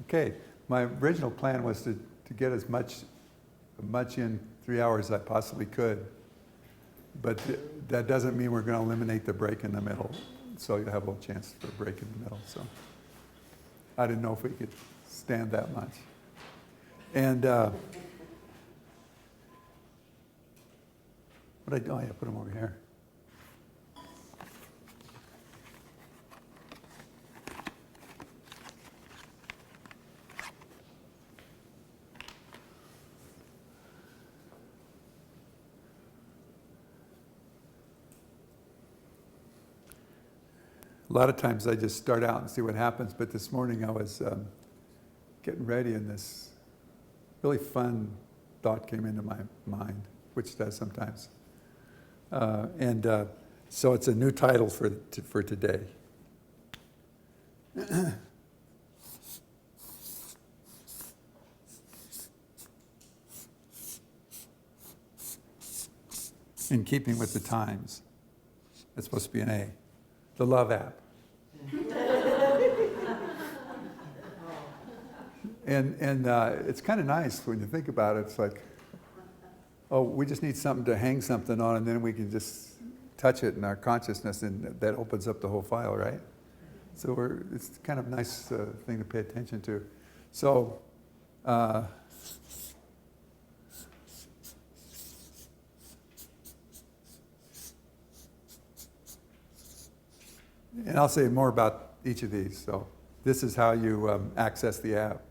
Okay, my original plan was to get as much in 3 hours as I possibly could, but that doesn't mean we're going to eliminate the break in the middle, so you'll have a chance for a break in the middle. So I didn't know if we could stand that much. And what I do, I put them over here. A lot of times I just start out and see what happens, but this morning I was getting ready and this really fun thought came into my mind, which does sometimes. So it's a new title for today. In keeping with the times. It's supposed to be an A. The Love app. And it's kind of nice when you think about it. It's like, oh, we just need something to hang something on, and then we can just touch it in our consciousness, and that opens up the whole file, right? So it's kind of a nice thing to pay attention to. So, and I'll say more about each of these. So this is how you access the app.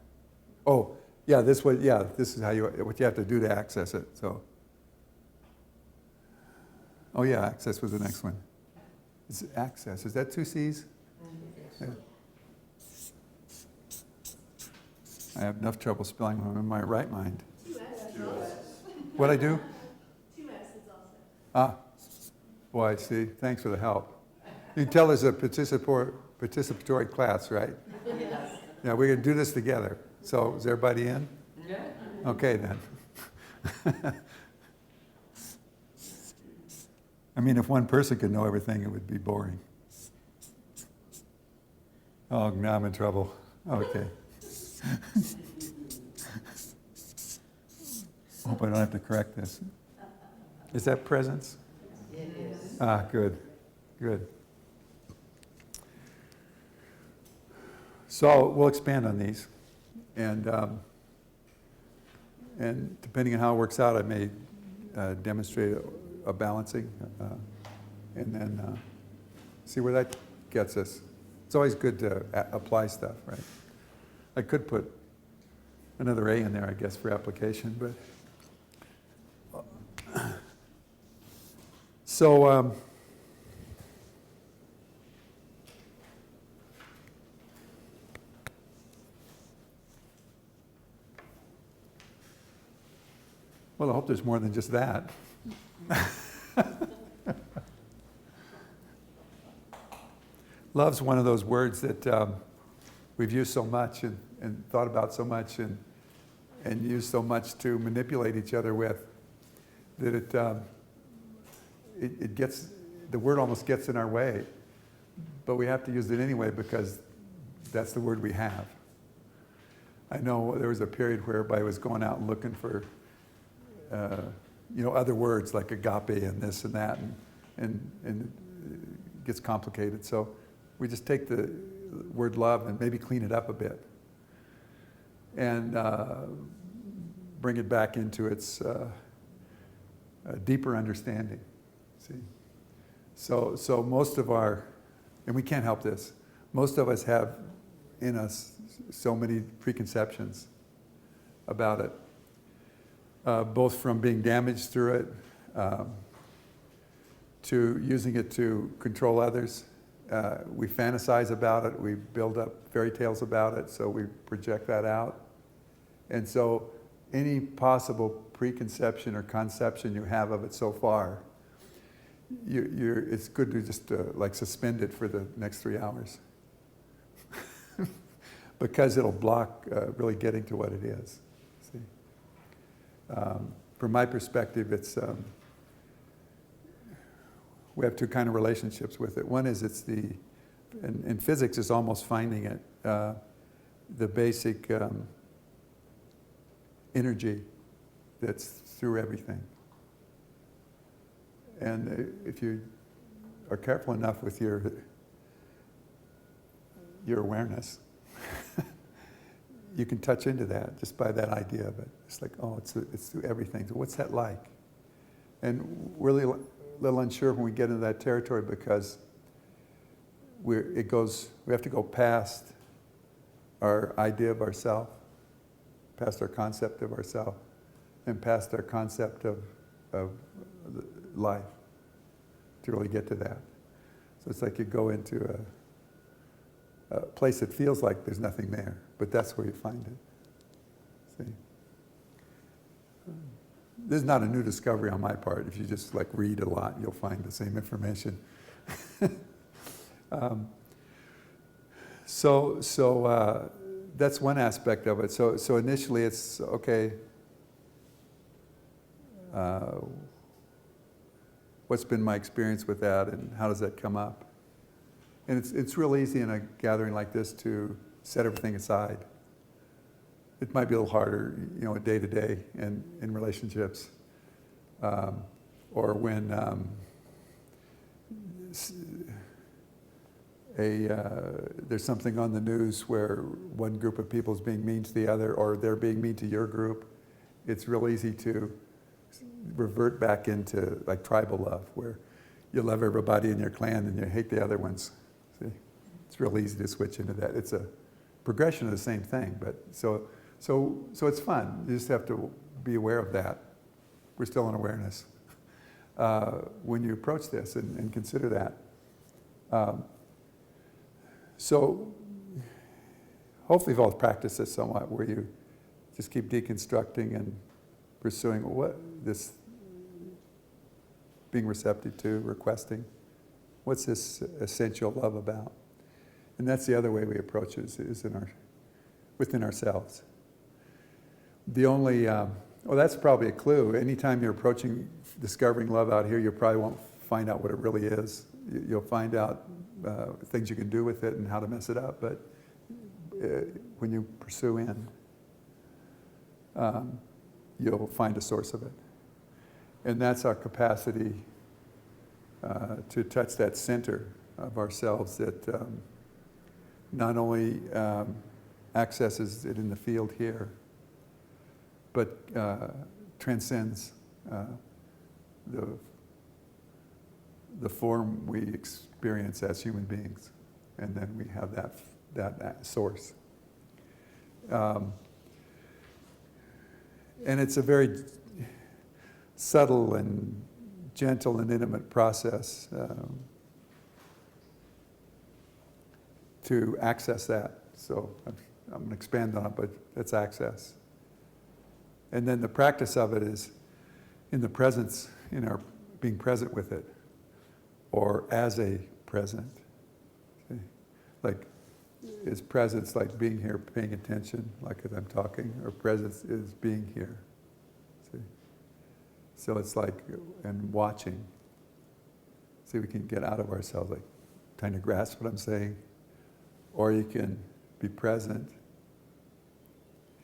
Oh, yeah, this is how what you have to do to access it. So, oh yeah, access was the next one. It's access. Is that 2 C's? Yeah. I have enough trouble spelling when I'm in my right mind. 2 S's. What'd I do? 2 S's also. Ah, boy, see, thanks for the help. You can tell there's a participatory class, right? Yes. Yeah, we're going to do this together. So is everybody in? Yeah. Okay, then. I mean, if one person could know everything, it would be boring. Oh, now I'm in trouble. Okay. Hope I don't have to correct this. Is that presence? It is. Ah, good, good. So we'll expand on these, and depending on how it works out, I may demonstrate a balancing, and then see where that gets us. It's always good to apply stuff, right? I could put another A in there, I guess, for application, but so. Well, I hope there's more than just that. Love's one of those words that we've used so much and thought about so much and used so much to manipulate each other with that it gets, the word almost gets in our way, but we have to use it anyway because that's the word we have. I know there was a period where everybody was going out and looking for other words like agape and this and that, and it gets complicated. So we just take the word love and maybe clean it up a bit and bring it back into its deeper understanding. See, so most of our, and we can't help this, most of us have in us so many preconceptions about it. Both from being damaged through it, to using it to control others. We fantasize about it, we build up fairy tales about it, so we project that out. And so any possible preconception or conception you have of it so far, it's good to just like suspend it for the next 3 hours. Because it'll block really getting to what it is. See? From my perspective, it's we have two kind of relationships with it. One is it's the in physics is almost finding it, the basic energy that's through everything. And if you are careful enough with your awareness, you can touch into that just by that idea of it. It's like, oh, it's through everything. So what's that like? And we're really a little unsure when we get into that territory because we have to go past our idea of ourself, past our concept of ourself, and past our concept of life to really get to that. So it's like you go into a place that feels like there's nothing there, but that's where you find it. See? This is not a new discovery on my part. If you just like read a lot, you'll find the same information. So that's one aspect of it. So initially it's, okay, what's been my experience with that and how does that come up? And it's real easy in a gathering like this to set everything aside. It might be a little harder, day to day and in relationships, or when there's something on the news where one group of people is being mean to the other, or they're being mean to your group. It's real easy to revert back into like tribal love, where you love everybody in your clan and you hate the other ones. See, it's real easy to switch into that. It's a progression of the same thing, but so it's fun. You just have to be aware of that. We're still in awareness when you approach this and consider that. So hopefully you've all practiced this somewhat, where you just keep deconstructing and pursuing what this, being receptive to, requesting. What's this essential love about? And that's the other way we approach it, is within ourselves. The only, that's probably a clue. Anytime you're approaching discovering love out here, you probably won't find out what it really is. You'll find out things you can do with it and how to mess it up, but when you pursue in, you'll find a source of it. And that's our capacity to touch that center of ourselves that not only accesses it in the field here, but transcends the form we experience as human beings. And then we have that source. And it's a very subtle and gentle and intimate process to access that. So I'm going to expand on it, but that's access. And then the practice of it is in the presence, in our being present with it, or as a present. See? Like, is presence like being here, paying attention, like as I'm talking, or presence is being here. See? So it's like, and watching. See, we can get out of ourselves, like trying to grasp what I'm saying, or you can be present,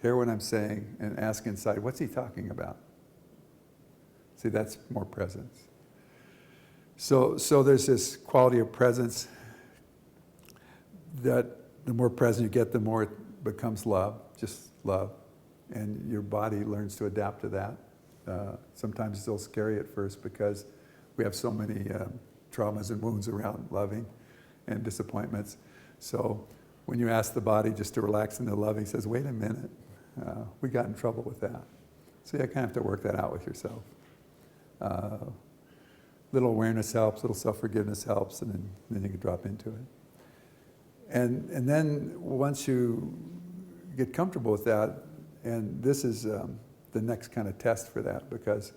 hear what I'm saying, and ask inside, what's he talking about? See, that's more presence. So there's this quality of presence that the more present you get, the more it becomes love, just love. And your body learns to adapt to that. Sometimes it's still scary at first because we have so many traumas and wounds around loving and disappointments. So when you ask the body just to relax into loving, it says, wait a minute, we got in trouble with that. So you kind of have to work that out with yourself. Little awareness helps, little self-forgiveness helps, and then you can drop into it. And then once you get comfortable with that, and this is the next kind of test for that, because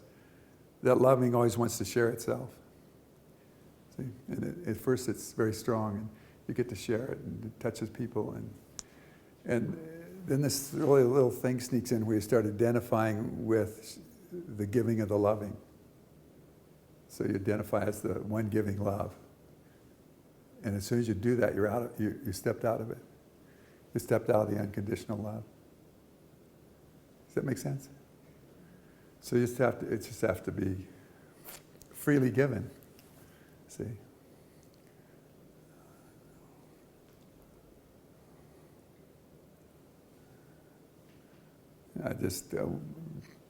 that loving always wants to share itself. See? And at first it's very strong, and you get to share it, and it touches people, and then this really little thing sneaks in where you start identifying with the giving of the loving. So you identify as the one giving love. And as soon as you do that, you stepped out of it. You stepped out of the unconditional love. Does that make sense? So it just have to be freely given. See? I just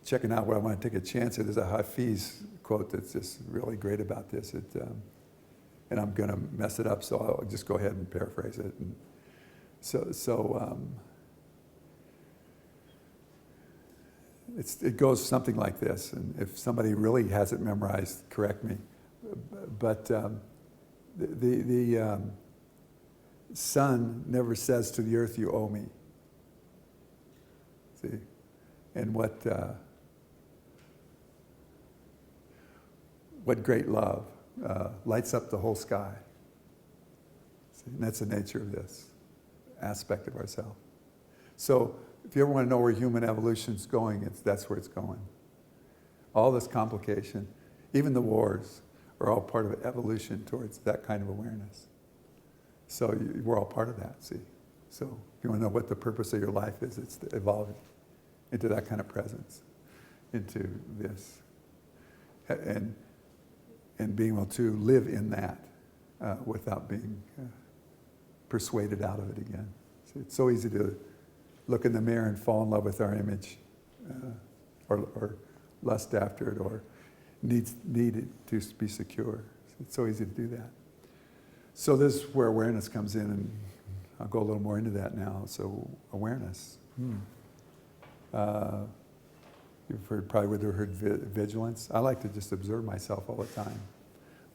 checking out where I want to take a chance at. There's a Hafiz quote that's just really great about this. And I'm going to mess it up, so I'll just go ahead and paraphrase it. And it goes something like this. And if somebody really has it memorized, correct me. But the sun never says to the earth, "You owe me." See, and what great love lights up the whole sky. See, and that's the nature of this aspect of ourselves. So if you ever want to know where human evolution's going, that's where it's going. All this complication, even the wars, are all part of evolution towards that kind of awareness. So we're all part of that, see. So if you want to know what the purpose of your life is, it's evolving into that kind of presence, into this. And being able to live in that without being persuaded out of it again. See, it's so easy to look in the mirror and fall in love with our image, or lust after it, or need it to be secure. It's so easy to do that. So this is where awareness comes in, and I'll go a little more into that now. So awareness. You've probably would have heard vigilance. I like to just observe myself all the time.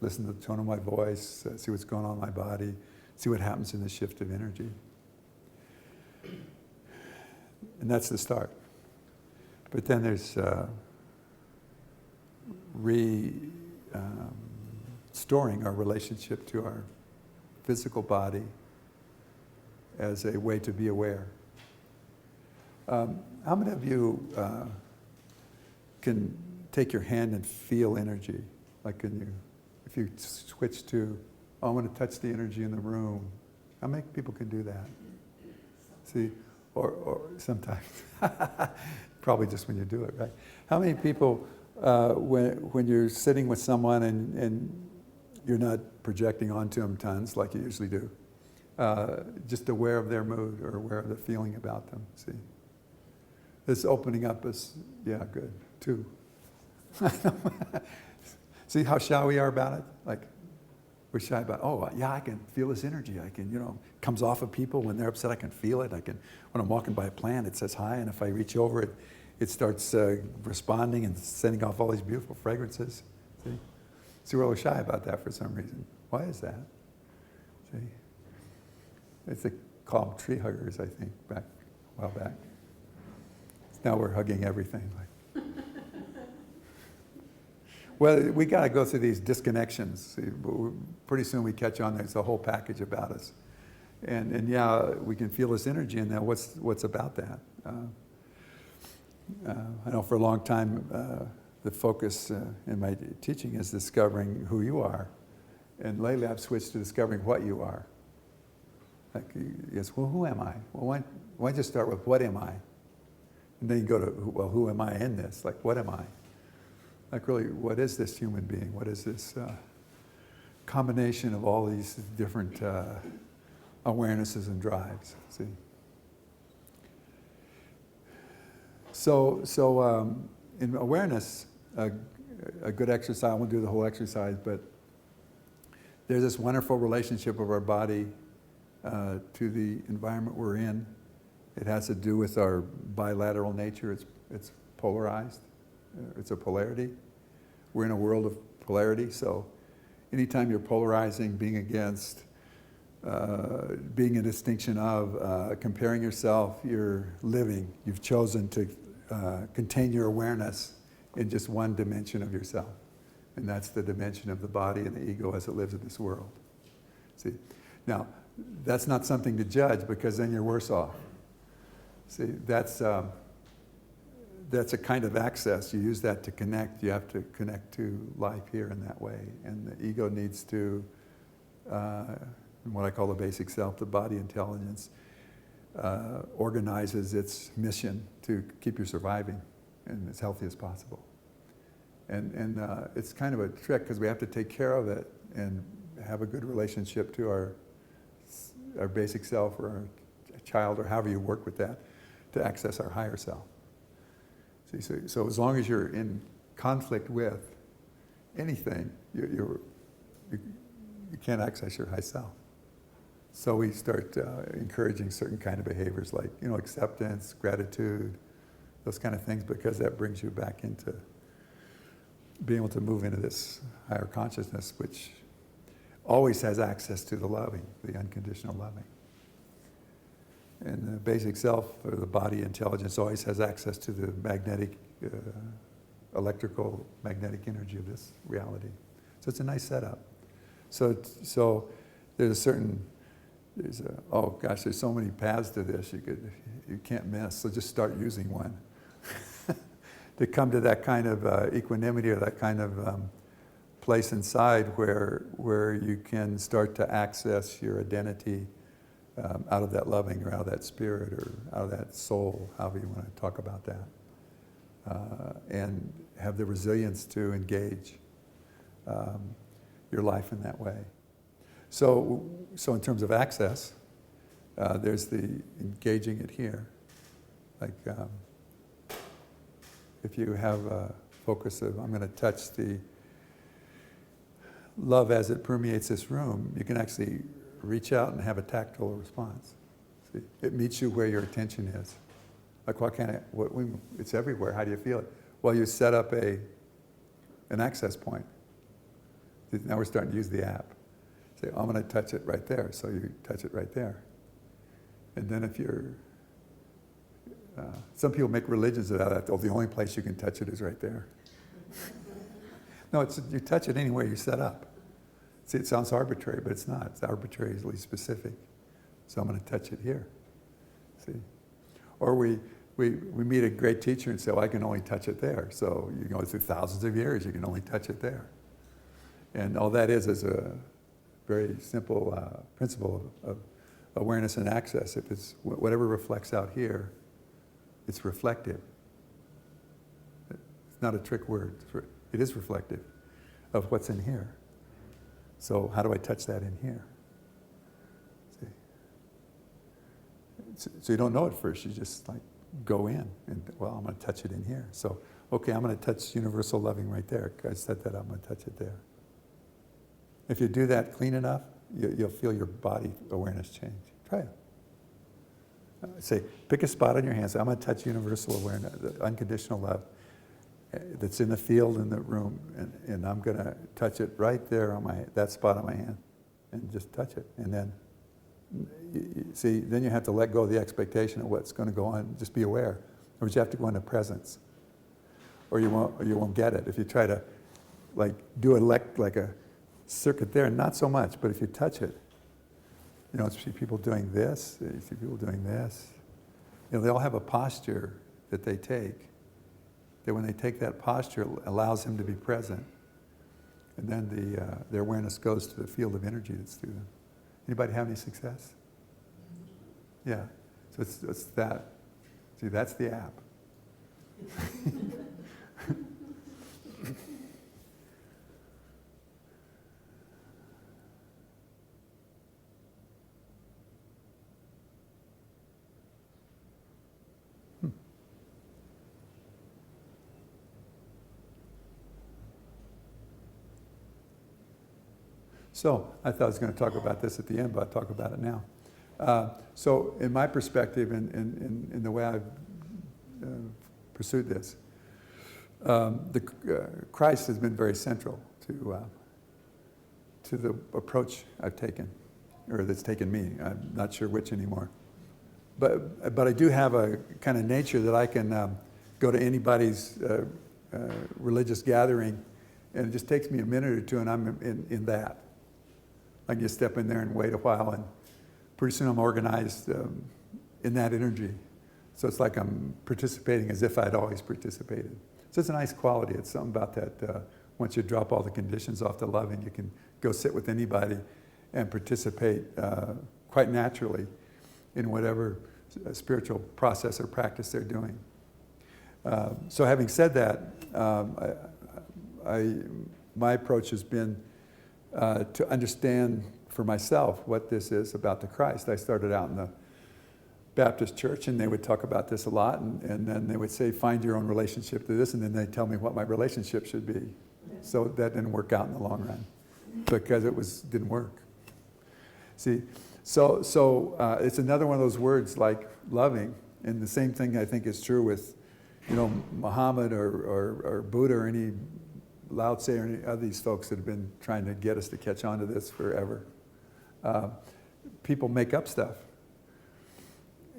Listen to the tone of my voice, see what's going on in my body, see what happens in the shift of energy. And that's the start. But then there's restoring our relationship to our physical body as a way to be aware. How many of you can take your hand and feel energy? Like if you switch to, I want to touch the energy in the room. How many people can do that? See, or sometimes, probably just when you do it, right? How many people, when you're sitting with someone and you're not projecting onto them tons like you usually do, just aware of their mood or aware of the feeling about them, see? This opening up is, yeah, good, too. See how shy we are about it? Like, we're shy about, oh, yeah, I can feel this energy. I can, comes off of people when they're upset, I can feel it. When I'm walking by a plant, it says hi, and if I reach over it, it starts responding and sending off all these beautiful fragrances. See, we're really shy about that for some reason. Why is that? See? They call them tree huggers, I think, a while back. Now we're hugging everything. Well, we got to go through these disconnections. See, pretty soon we catch on there's a whole package about us. And yeah, we can feel this energy in there. What's about that? I know for a long time, the focus in my teaching is discovering who you are. And lately I've switched to discovering what you are. Like, yes, well, who am I? Well, why just start with what am I? And then you go to, well, who am I in this? Like, what am I? Like, really, what is this human being? What is this combination of all these different awarenesses and drives? See? So in awareness, a good exercise, I won't do the whole exercise, but there's this wonderful relationship of our body to the environment we're in. It has to do with our bilateral nature. It's polarized. It's a polarity. We're in a world of polarity, so anytime you're polarizing, being against, being a distinction of, comparing yourself, you're living. You've chosen to contain your awareness in just one dimension of yourself. And that's the dimension of the body and the ego as it lives in this world. See? Now, that's not something to judge, because then you're worse off. See, that's a kind of access. You use that to connect. You have to connect to life here in that way. And the ego needs to what I call the basic self, the body intelligence, organizes its mission to keep you surviving and as healthy as possible. And it's kind of a trick because we have to take care of it and have a good relationship to our basic self or our child or however you work with that to access our higher self. See, so as long as you're in conflict with anything, you can't access your high self. So we start encouraging certain kind of behaviors like, acceptance, gratitude, those kind of things, because that brings you back into being able to move into this higher consciousness, which always has access to the loving, the unconditional loving. And the basic self, or the body intelligence, always has access to the magnetic, electrical, magnetic energy of this reality. So it's a nice setup. So there's there's so many paths to this you can't miss. So just start using one to come to that kind of equanimity or that kind of place inside where you can start to access your identity out of that loving or out of that spirit or out of that soul, however you want to talk about that, and have the resilience to engage your life in that way. So in terms of access, there's the engaging it here. Like if you have a focus of, I'm going to touch the love as it permeates this room, you can actually reach out and have a tactile response. See, it meets you where your attention is. Like it's everywhere. How do you feel it? Well, you set up an access point. Now we're starting to use the app. Say, I'm going to touch it right there. So you touch it right there. And then if you're, some people make religions out of that. Oh, the only place you can touch it is right there. No, you touch it anywhere you set up. See, it sounds arbitrary, but it's not. It's arbitrarily specific. So I'm going to touch it here. See? Or we meet a great teacher and say, well, I can only touch it there. So you go through thousands of years, you can only touch it there. And all that is a very simple principle of awareness and access. If it's whatever reflects out here, it's reflective. It's not a trick word. It is reflective of what's in here. So how do I touch that in here? See? So you don't know at first. You just like go in and, well, I'm going to touch it in here. So, okay, I'm going to touch universal loving right there. I set that up. I'm going to touch it there. If you do that clean enough, you'll feel your body awareness change. Try it. Say, pick a spot on your hand. Say, I'm going to touch universal awareness, unconditional love that's in the field in the room, and I'm going to touch it right there on that spot on my hand, and just touch it. And then, then you have to let go of the expectation of what's going to go on. Just be aware, or you have to go into presence, or you won't get it. If you try to, do like a circuit there, not so much. But if you touch it, you see people doing this. You see people doing this. They all have a posture that they take. That when they take that posture, it allows them to be present. And then their awareness goes to the field of energy that's through them. Anybody have any success? Yeah. So it's that. See, that's the app. So I thought I was going to talk about this at the end, but I'll talk about it now. So in my perspective, in the way I've pursued this, Christ has been very central to the approach I've taken, or that's taken me. I'm not sure which anymore. But I do have a kind of nature that I can go to anybody's religious gathering, and it just takes me a minute or two, and I'm in that. I can just step in there and wait a while, and pretty soon I'm organized in that energy. So it's like I'm participating as if I'd always participated. So it's a nice quality. It's something about that. Once you drop all the conditions off the loving, you can go sit with anybody and participate quite naturally in whatever spiritual process or practice they're doing. So having said that, my approach has been to understand for myself what this is about the Christ. I started out in the Baptist church, and they would talk about this a lot, and then they would say, find your own relationship to this, and then they'd tell me what my relationship should be. So that didn't work out in the long run because it didn't work. See, so it's another one of those words like loving, and the same thing I think is true with, Muhammad or Buddha or any Lao Tse or any of these folks that have been trying to get us to catch on to this forever. People make up stuff,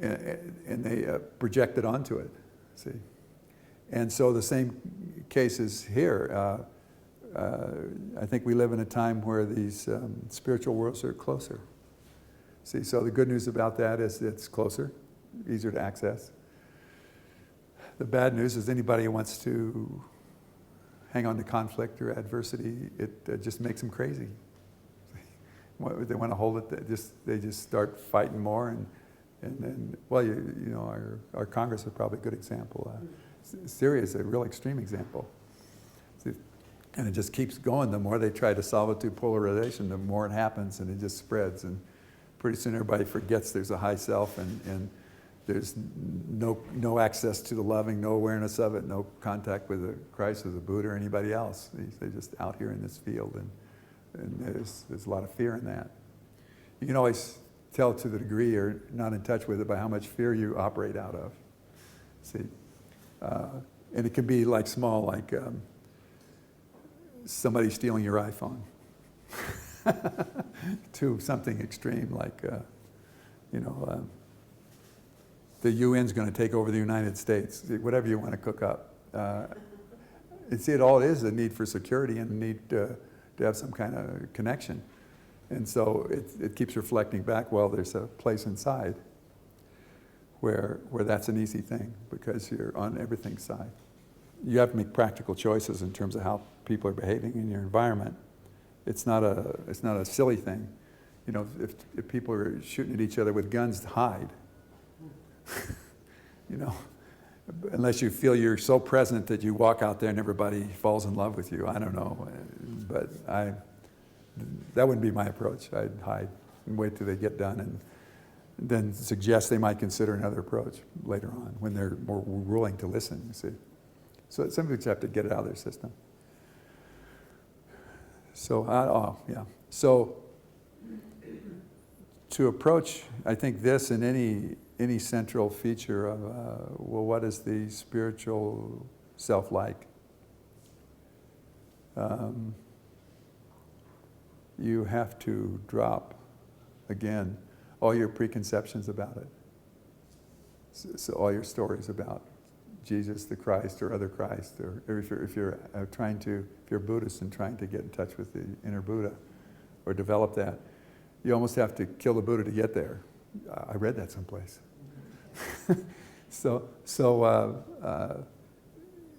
and they project it onto it, see. And so the same case is here. I think we live in a time where these spiritual worlds are closer. See, so the good news about that is it's closer, easier to access. The bad news is anybody who wants to hang on to conflict or adversity, it just makes them crazy. They want to hold it, they just start fighting more, and then, well, our Congress is probably a good example. Syria is a real extreme example. And it just keeps going. The more they try to solve it through polarization, the more it happens, and it just spreads. And pretty soon everybody forgets there's a high self, and there's no access to the loving, no awareness of it, no contact with the Christ or the Buddha or anybody else. They're just out here in this field, and there's a lot of fear in that. You can always tell to the degree you're not in touch with it by how much fear you operate out of. See, and it can be like small, like somebody stealing your iPhone, to something extreme like, the UN's going to take over the United States, whatever you want to cook up. It all is a need for security and a need to have some kind of connection. And so it keeps reflecting back, well, there's a place inside where that's an easy thing because you're on everything's side. You have to make practical choices in terms of how people are behaving in your environment. It's not a silly thing. If people are shooting at each other with guns, hide. Unless you feel you're so present that you walk out there and everybody falls in love with you. I don't know, but that wouldn't be my approach. I'd hide and wait till they get done, and then suggest they might consider another approach later on when they're more willing to listen. You see, so some people have to get it out of their system. So So to approach, I think, this in any central feature of, what is the spiritual self like? You have to drop, again, all your preconceptions about it. So all your stories about Jesus, the Christ, or other Christ, or if you're Buddhist and trying to get in touch with the inner Buddha, or develop that, you almost have to kill the Buddha to get there. I read that someplace. So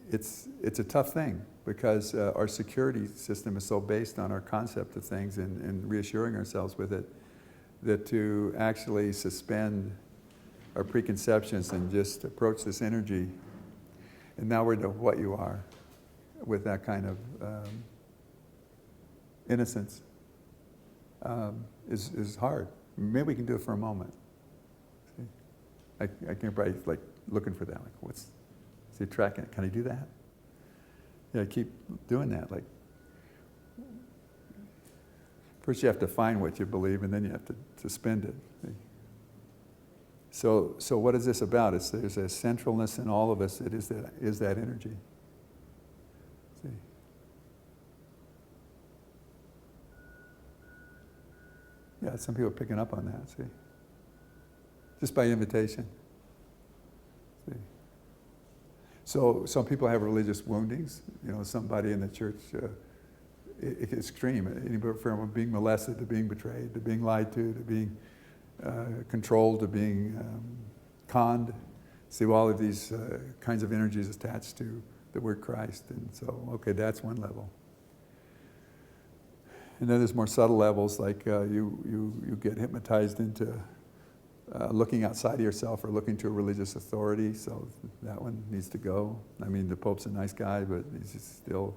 it's a tough thing because our security system is so based on our concept of things and reassuring ourselves with it, that to actually suspend our preconceptions and just approach this energy, and now we're to what you are, with that kind of innocence, is hard. Maybe we can do it for a moment. See? I can probably like looking for that. Like, is he tracking it? Can I do that? Yeah, keep doing that. Like, first you have to find what you believe, and then you have to suspend it. See? So what is this about? There's a centralness in all of us that is that energy. See? Yeah, some people are picking up on that, see? Just by invitation. See? So some people have religious woundings. Somebody in the church, it's extreme. Anybody from being molested to being betrayed, to being lied to being controlled, to being conned. See, all of these kinds of energies attached to the word Christ. And so, okay, that's one level. And then there's more subtle levels, like you get hypnotized into looking outside of yourself or looking to a religious authority, so that one needs to go. I mean, the Pope's a nice guy, but he's just still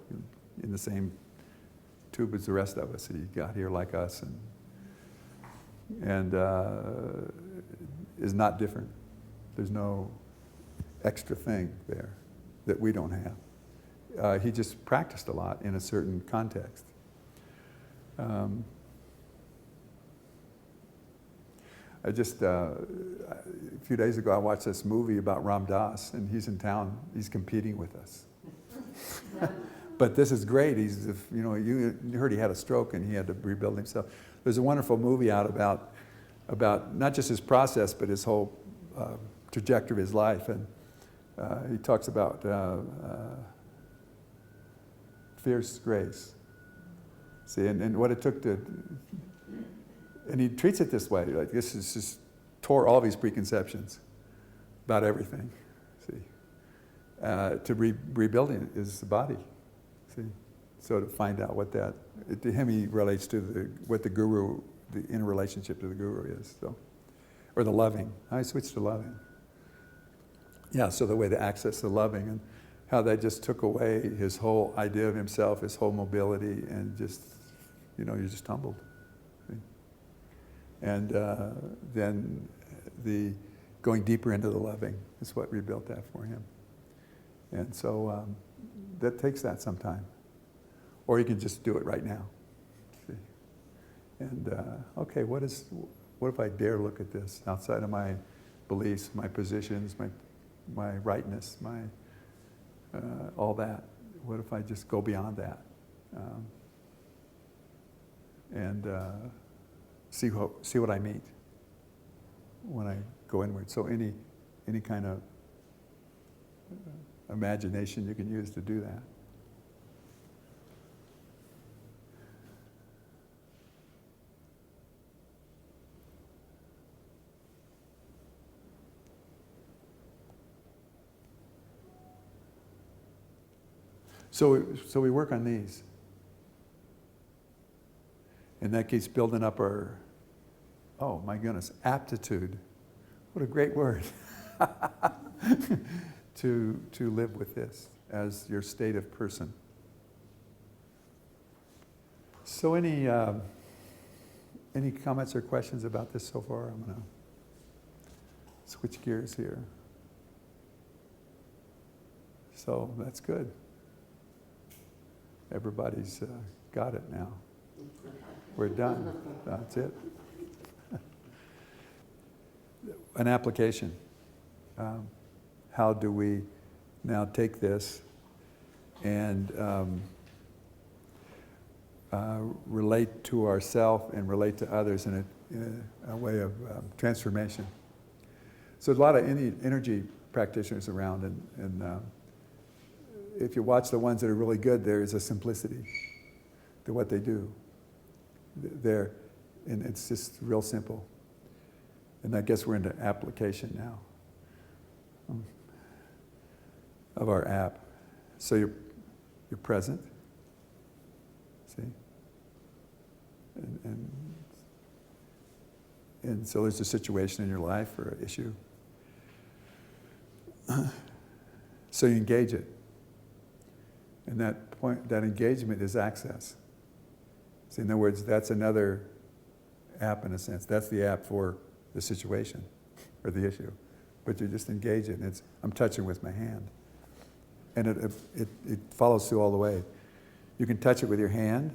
in the same tube as the rest of us. He got here like us and is not different. There's no extra thing there that we don't have. He just practiced a lot in a certain context. I just, a few days ago, I watched this movie about Ram Dass, and he's in town. He's competing with us. But this is great. He's, you know, you heard he had a stroke and he had to rebuild himself. There's a wonderful movie out about not just his process, but his whole trajectory of his life. And he talks about fierce grace. See, and what it took to, and he treats it this way, like this is just tore all these preconceptions about everything, see. To rebuilding is the body, see. So to find out what that, to him he relates to what the guru, the inner relationship to the guru is, so. Or the loving, I switched to loving. Yeah, so the way to access the loving and how that just took away his whole idea of himself, his whole mobility, and just, you know, you're just humbled. See? And then the going deeper into the loving is what rebuilt that for him. And so that takes that some time. Or you can just do it right now. See? And okay, what if I dare look at this outside of my beliefs, my positions, my rightness, my all that? What if I just go beyond that? And see what I meet when I go inward. So any kind of imagination you can use to do that. So we work on these. And that keeps building up our, oh my goodness, aptitude. What a great word. to live with this as your state of person. So any comments or questions about this so far? I'm going to switch gears here. So that's good. Everybody's got it now. We're done. That's it. An application. How do we now take this and relate to ourselves and relate to others in a way of transformation? So there's a lot of energy practitioners around, and if you watch the ones that are really good, there is a simplicity to what they do. And it's just real simple. And I guess we're into application now of our app. So you're present, see? And so there's a situation in your life or an issue. So you engage it. And that engagement is access. See, in other words, that's another app in a sense. That's the app for the situation or the issue. But you just engage it, and I'm touching with my hand. And it follows through all the way. You can touch it with your hand.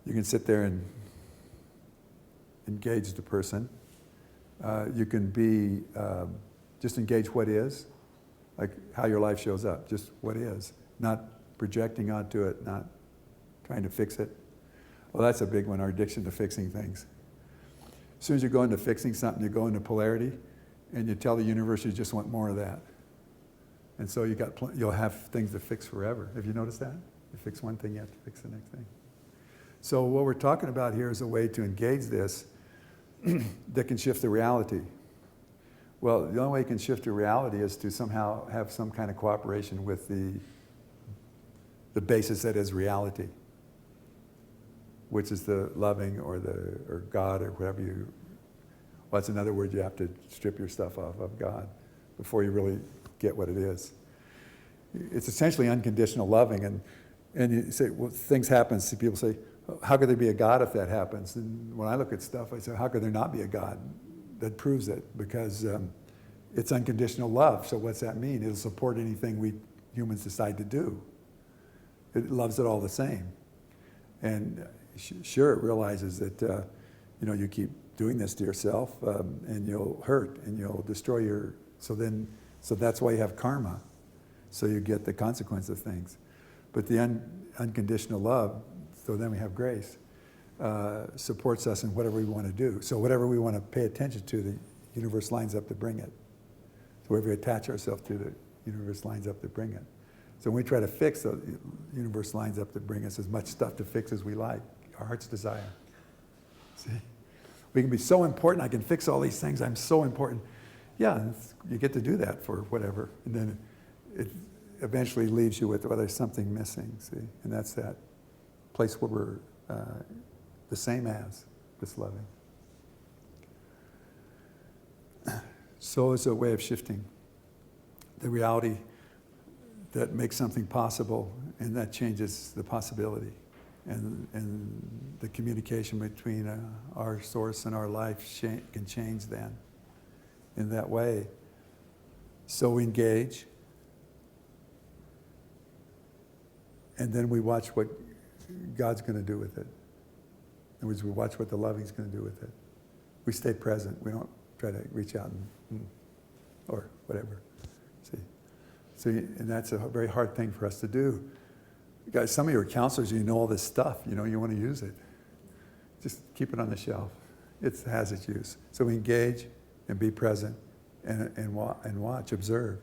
You can sit there and engage the person. You can just engage what is, like how your life shows up, just what is. Not projecting onto it, not trying to fix it. Well, that's a big one, our addiction to fixing things. As soon as you go into fixing something, you go into polarity, and you tell the universe you just want more of that. And so you'll have things to fix forever. Have you noticed that? You fix one thing, you have to fix the next thing. So what we're talking about here is a way to engage this that can shift the reality. Well, the only way you can shift the reality is to somehow have some kind of cooperation with the basis that is reality. which is the loving or God or whatever you, well, that's another word you have to strip your stuff off of, God, before you really get what it is. It's essentially unconditional loving, and you say, well, things happen, so people say, how could there be a God if that happens? And when I look at stuff, I say, how could there not be a God that proves it? Because it's unconditional love. So what's that mean? It'll support anything we humans decide to do. It loves it all the same. And sure, it realizes that you keep doing this to yourself, and you'll hurt and you'll destroy your. So that's why you have karma. So you get the consequence of things. But the unconditional love, so then we have grace, supports us in whatever we want to do. So whatever we want to pay attention to, the universe lines up to bring it. So wherever we attach ourselves to, the universe lines up to bring it. So when we try to fix, the universe lines up to bring us as much stuff to fix as we like, our heart's desire. See? We can be so important, I can fix all these things, I'm so important. Yeah, you get to do that for whatever. And then it eventually leaves you with, well, there's something missing, see? And that's that place where we're the same as this loving. So it's a way of shifting the reality that makes something possible, and that changes the possibility. And the communication between our source and our life can change then in that way. So we engage, and then we watch what God's going to do with it. In other words, we watch what the loving's going to do with it. We stay present. We don't try to reach out and or whatever. See? So, and that's a very hard thing for us to do. Guys, some of you are counselors, you know all this stuff, you want to use it. Just keep it on the shelf. It has its use. So we engage and be present and watch, observe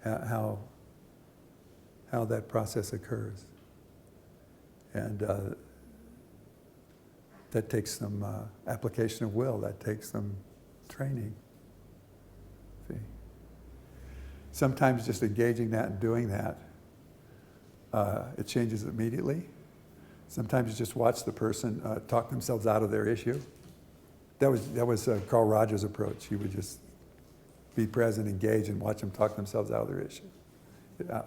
how that process occurs. And that takes some application of will, that takes some training. See? Sometimes just engaging that and doing that, it changes immediately. Sometimes you just watch the person talk themselves out of their issue. That was Carl Rogers' approach. He would just be present, engage, and watch them talk themselves out of their issue.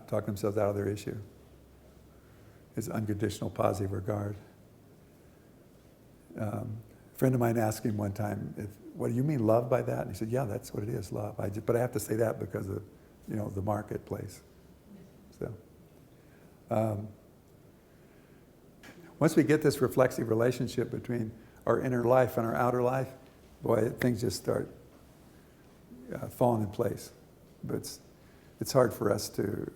Talk themselves out of their issue. It's unconditional positive regard. A friend of mine asked him one time, what do you mean love by that? And he said, yeah, that's what it is, love. But I have to say that because of the marketplace. So. Once we get this reflexive relationship between our inner life and our outer life, boy, things just start falling in place. But it's hard for us to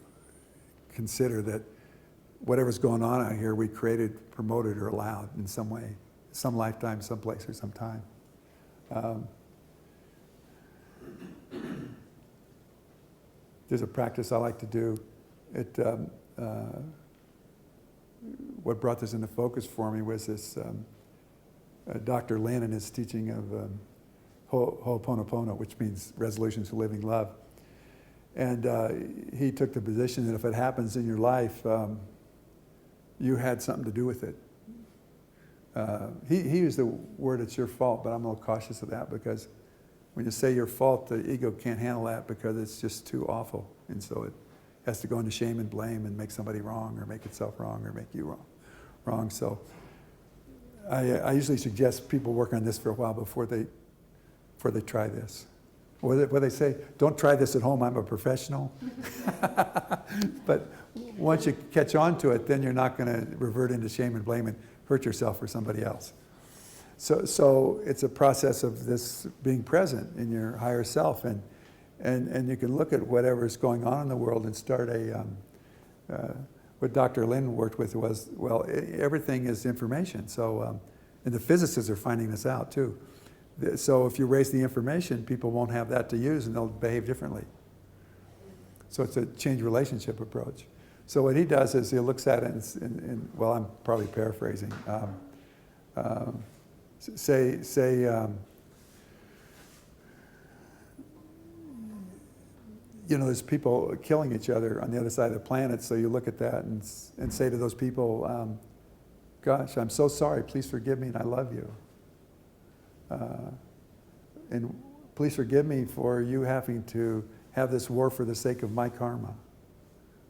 consider that whatever's going on out here, we created, promoted, or allowed in some way, some lifetime, some place, or some time. There's a practice I like to do. What brought this into focus for me was this Dr. Lin and his teaching of Ho'oponopono, which means resolution to living love. And he took the position that if it happens in your life, you had something to do with it. He used the word it's your fault, but I'm a little cautious of that because when you say your fault, the ego can't handle that because it's just too awful. And so it has to go into shame and blame and make somebody wrong or make itself wrong or make you wrong. So I usually suggest people work on this for a while before they try this. What they say, don't try this at home, I'm a professional. But once you catch on to it, then you're not going to revert into shame and blame and hurt yourself or somebody else. So it's a process of this being present in your higher self, and you can look at whatever's going on in the world and start what Dr. Lin worked with was, well, everything is information. So, and the physicists are finding this out too. So if you raise the information, people won't have that to use and they'll behave differently. So it's a change relationship approach. So what he does is he looks at it and well, I'm probably paraphrasing. There's people killing each other on the other side of the planet, so you look at that and say to those people, gosh, I'm so sorry, please forgive me and I love you. And please forgive me for you having to have this war for the sake of my karma,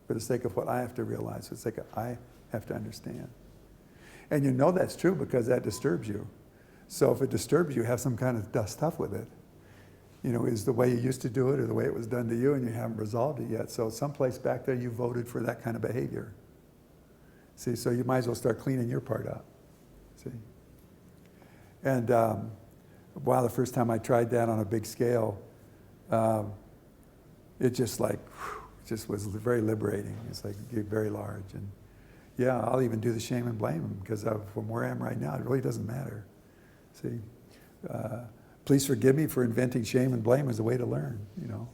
for the sake of what I have to realize, for the sake of I have to understand. And you know that's true because that disturbs you. So if it disturbs you, have some kind of stuff with it. You know, is the way you used to do it or the way it was done to you and you haven't resolved it yet. So someplace back there you voted for that kind of behavior. See, so you might as well start cleaning your part up. See? And wow, the first time I tried that on a big scale, it just like, it just was very liberating. It's like very large. And yeah, I'll even do the shame and blame because from where I am right now, it really doesn't matter. See, please forgive me for inventing shame and blame as a way to learn, you know.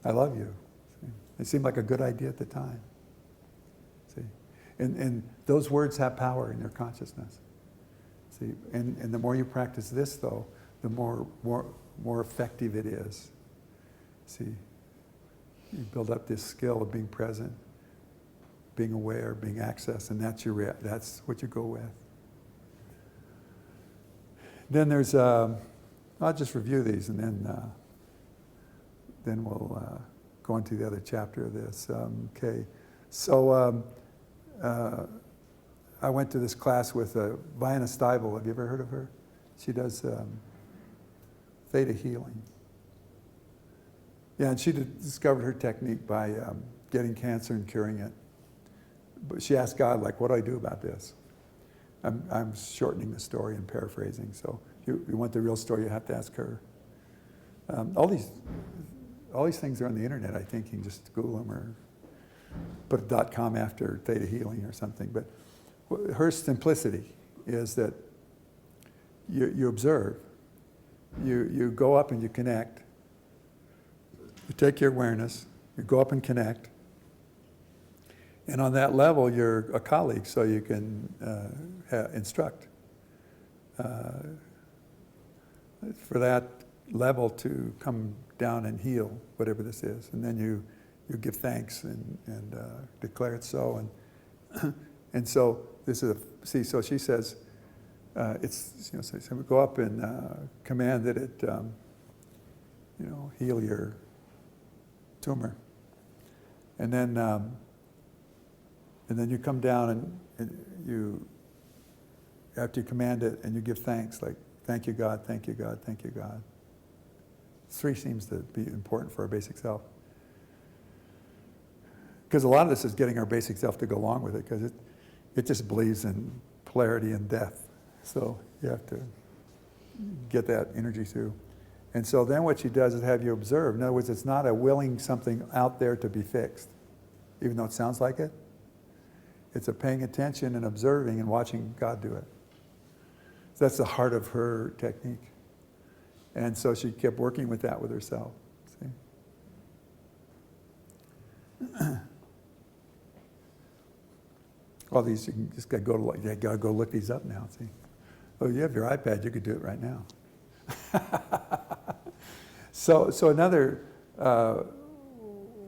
I love you. See? It seemed like a good idea at the time. See, and those words have power in your consciousness. See, and the more you practice this though, the more effective it is. See, you build up this skill of being present, being aware, being access, and that's what you go with. Then there's, I'll just review these and then we'll go into the other chapter of this. Okay, so I went to this class with Viana Stiebel. Have you ever heard of her? She does theta healing. Yeah, and she discovered her technique by getting cancer and curing it. But she asked God, like, what do I do about this? I'm shortening the story and paraphrasing, so if you want the real story, you have to ask her. All these things are on the internet, I think. You can just Google them or put a .com after theta healing or something. But her simplicity is that you observe, you go up and you connect, you take your awareness, you go up and connect, and on that level you're a colleague, so you can instruct. For that level to come down and heal whatever this is, and then you give thanks and declare it so, and so this is so she says it's, you know, so we go up and command that it heal your tumor, and then you come down and you after you command it and you give thanks, like thank you God, thank you God, thank you God. 3 seems to be important for our basic self. Because a lot of this is getting our basic self to go along with it, because it just believes in polarity and death. So you have to get that energy through. And so then what she does is have you observe. In other words, it's not a willing something out there to be fixed, even though it sounds like it. It's a paying attention and observing and watching God do it. So that's the heart of her technique. And so she kept working with that with herself. See? All these, you can just gotta go look these up now. See? Oh, you have your iPad, you could do it right now. So another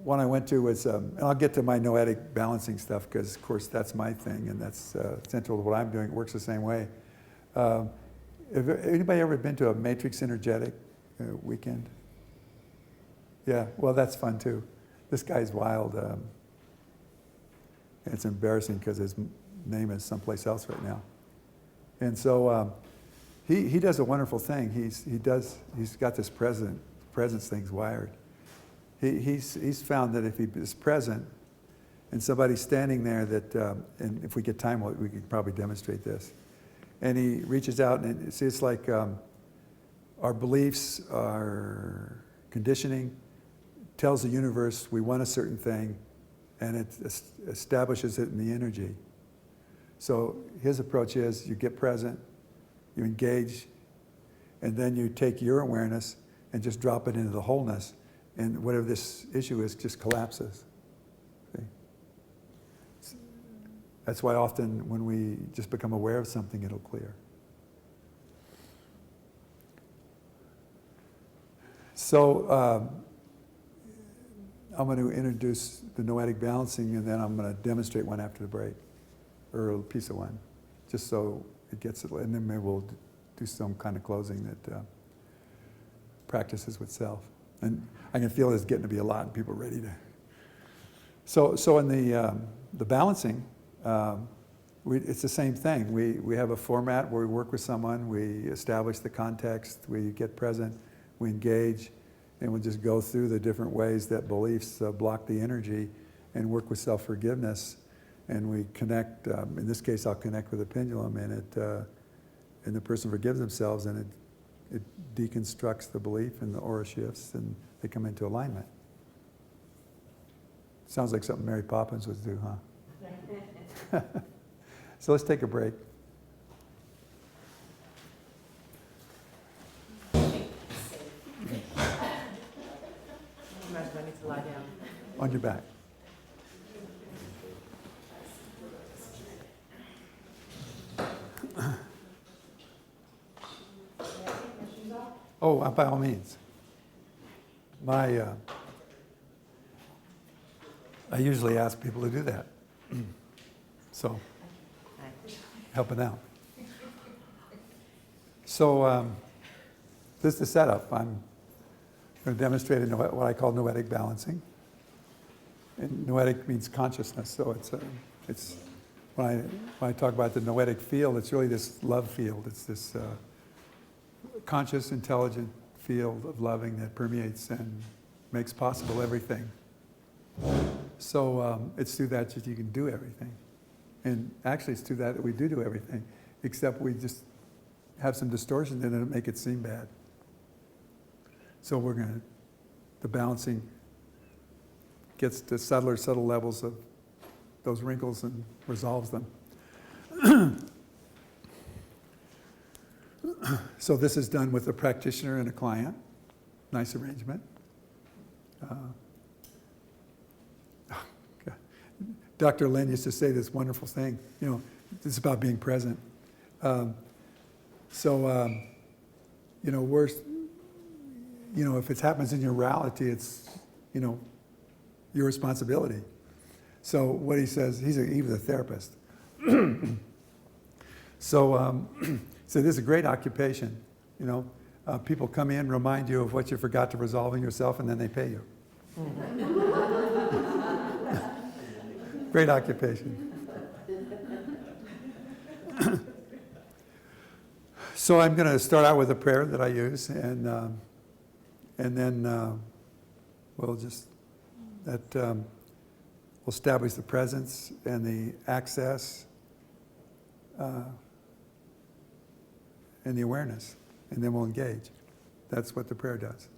one I went to was, and I'll get to my noetic balancing stuff because, of course, that's my thing and that's central to what I'm doing. It works the same way. Have anybody ever been to a matrix energetic weekend? Yeah, well, that's fun too. This guy's wild. And it's embarrassing because his name is someplace else right now. And so he does a wonderful thing. He's got this presence thing's wired. He's found that if he is present and somebody's standing there that, and if we get time, we could probably demonstrate this. And he reaches out and it's like our beliefs, our conditioning tells the universe we want a certain thing, and it establishes it in the energy. So his approach is you get present, you engage, and then you take your awareness and just drop it into the wholeness, and whatever this issue is just collapses. See? That's why often when we just become aware of something, it'll clear. So I'm going to introduce the noetic balancing, and then I'm going to demonstrate one after the break, or a piece of one. just so it gets it, and then maybe we'll do some kind of closing that practices with self. And I can feel it's getting to be a lot, and people are ready to. So in the balancing, it's the same thing. We have a format where we work with someone, we establish the context, we get present, we engage, and we just go through the different ways that beliefs block the energy, and work with self-forgiveness. And we connect. In this case, I'll connect with the pendulum, and the person forgives themselves, and it deconstructs the belief, and the aura shifts, and they come into alignment. Sounds like something Mary Poppins would do, huh? So let's take a break. I need to lie down. On your back. Oh, by all means. I usually ask people to do that. So, helping out. So, this is the setup. I'm going to demonstrate what I call noetic balancing. And noetic means consciousness, so it's when I talk about the noetic field, it's really this love field. It's this conscious, intelligent field of loving that permeates and makes possible everything. So it's through that you can do everything. And actually it's through that we do everything, except we just have some distortion in it and make it seem bad. So the balancing gets to subtle levels of those wrinkles and resolves them. So this is done with a practitioner and a client. Nice arrangement. Dr. Lin used to say this wonderful thing, it's about being present. If it happens in your reality, it's, your responsibility. So what he says, he was a therapist. So this is a great occupation, People come in, remind you of what you forgot to resolve in yourself, and then they pay you. Great occupation. So I'm going to start out with a prayer that I use, and then we'll establish the presence and the access and the awareness, and then we'll engage. That's what the prayer does.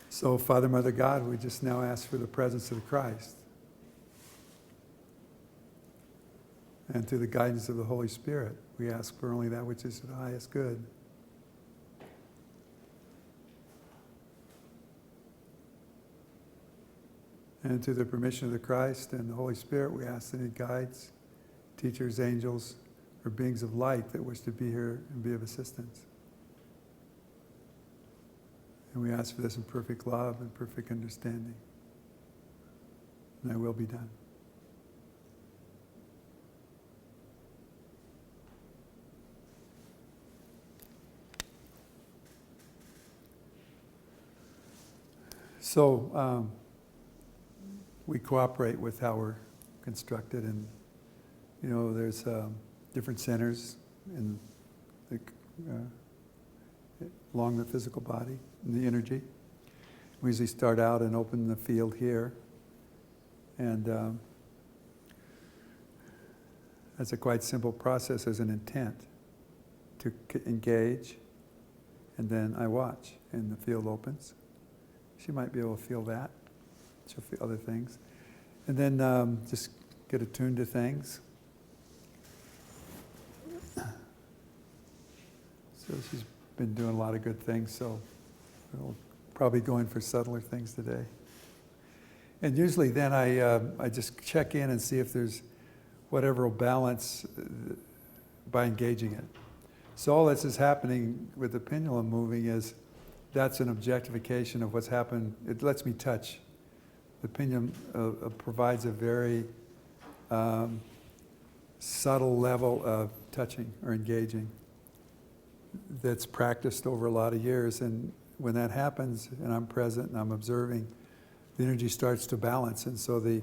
So, Father, Mother, God, we just now ask for the presence of the Christ. And through the guidance of the Holy Spirit, we ask for only that which is the highest good. And through the permission of the Christ and the Holy Spirit, we ask any guides, teachers, angels, or beings of light that wish to be here and be of assistance. And we ask for this in perfect love and perfect understanding. And thy will be done. So we cooperate with how we're constructed, and there's different centers in along the physical body and the energy. We usually start out and open the field here, and that's a quite simple process as an intent to engage, and then I watch, and the field opens. She might be able to feel that. She'll feel other things. And then just get attuned to things. So she's been doing a lot of good things, so we'll probably go in for subtler things today. And usually then I just check in and see if there's whatever will balance by engaging it. So all this is happening with the pendulum moving is that's an objectification of what's happened. It lets me touch. The pendulum provides a very subtle level of touching or engaging that's practiced over a lot of years. And when that happens, and I'm present and I'm observing, the energy starts to balance. And so the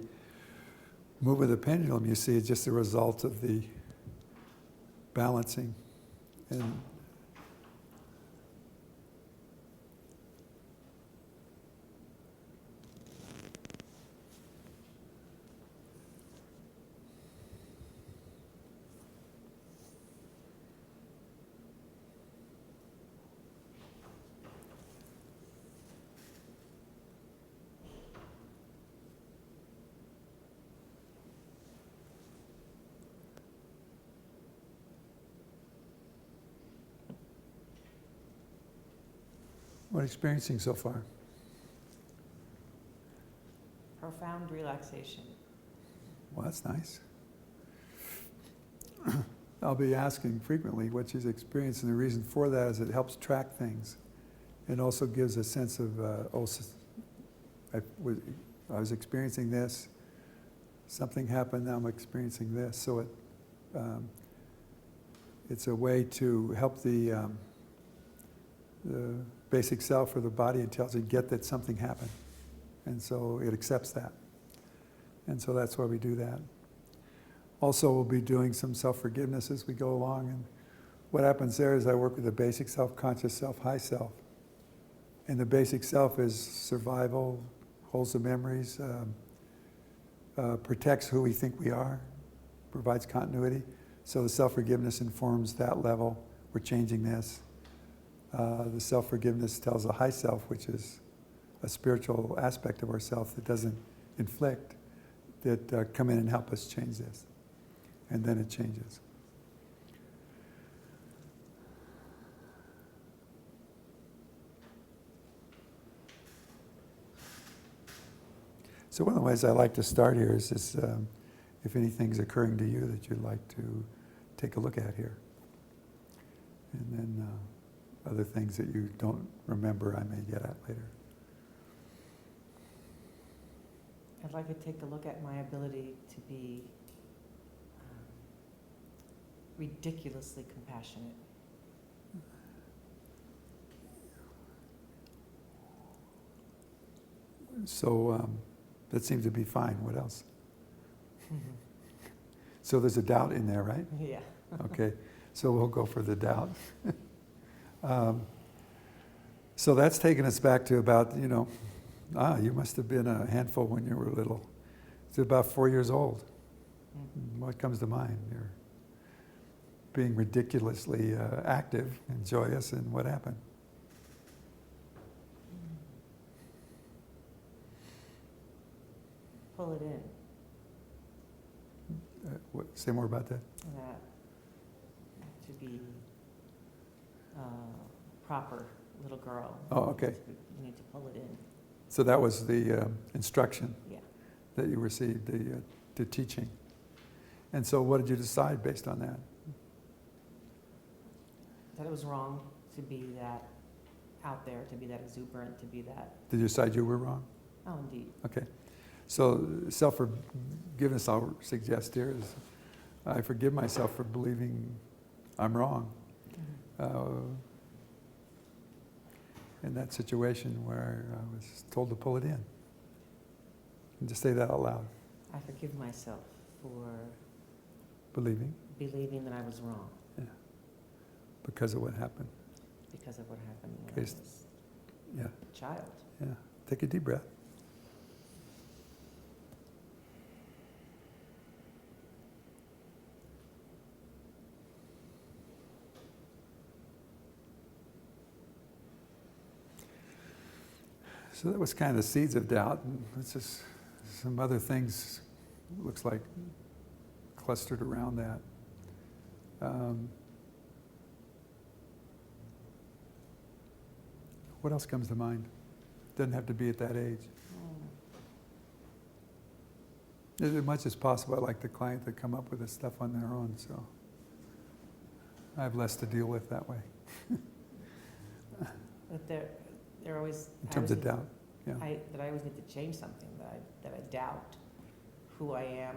move of the pendulum, you see, is just a result of the balancing. And what are you experiencing so far? Profound relaxation. Well, that's nice. I'll be asking frequently what she's experiencing. The reason for that is it helps track things. It also gives a sense of, I was experiencing this, something happened, now I'm experiencing this. So it's a way to help the basic self or the body intelligence get that something happened. And so it accepts that. And so that's why we do that. Also, we'll be doing some self-forgiveness as we go along. And what happens there is I work with the basic self, conscious self, high self. And the basic self is survival, holds the memories, protects who we think we are, provides continuity. So the self-forgiveness informs that level. We're changing this. The self-forgiveness tells the high self, which is a spiritual aspect of ourself that doesn't inflict, that come in and help us change this. And then it changes. So one of the ways I like to start here is this, if anything's occurring to you that you'd like to take a look at here. And then other things that you don't remember I may get at later. I'd like to take a look at my ability to be ridiculously compassionate. So that seems to be fine. What else? So there's a doubt in there, right? Yeah. Okay, so we'll go for the doubt. So that's taken us back to about, you must have been a handful when you were little. It's about 4 years old. Mm-hmm. What comes to mind? You're being ridiculously active and joyous, and what happened? Pull it in. Say more about that. That to be proper little girl. Oh, okay. You need to pull it in. So that was the instruction Yeah. that you received, the teaching. And so what did you decide based on that? That it was wrong to be that out there, to be that exuberant, to be that. Did you decide you were wrong? Oh, indeed. Okay. So self-forgiveness, I'll suggest here, is I forgive myself for believing I'm wrong. In that situation where I was told to pull it in. And just say that out loud. I forgive myself for Believing. believing that I was wrong Yeah. Because of what happened. because of what happened when Okay. I was Yeah. a child. Yeah. Take a deep breath. So that was kind of the seeds of doubt, and it's just some other things, looks like, clustered around that. What else comes to mind? Doesn't have to be at that age. As much as possible, I like the client to come up with this stuff on their own, so I have less to deal with that way. But they're always. In terms of doubt, yeah. That I always need to change something, that I doubt who I am.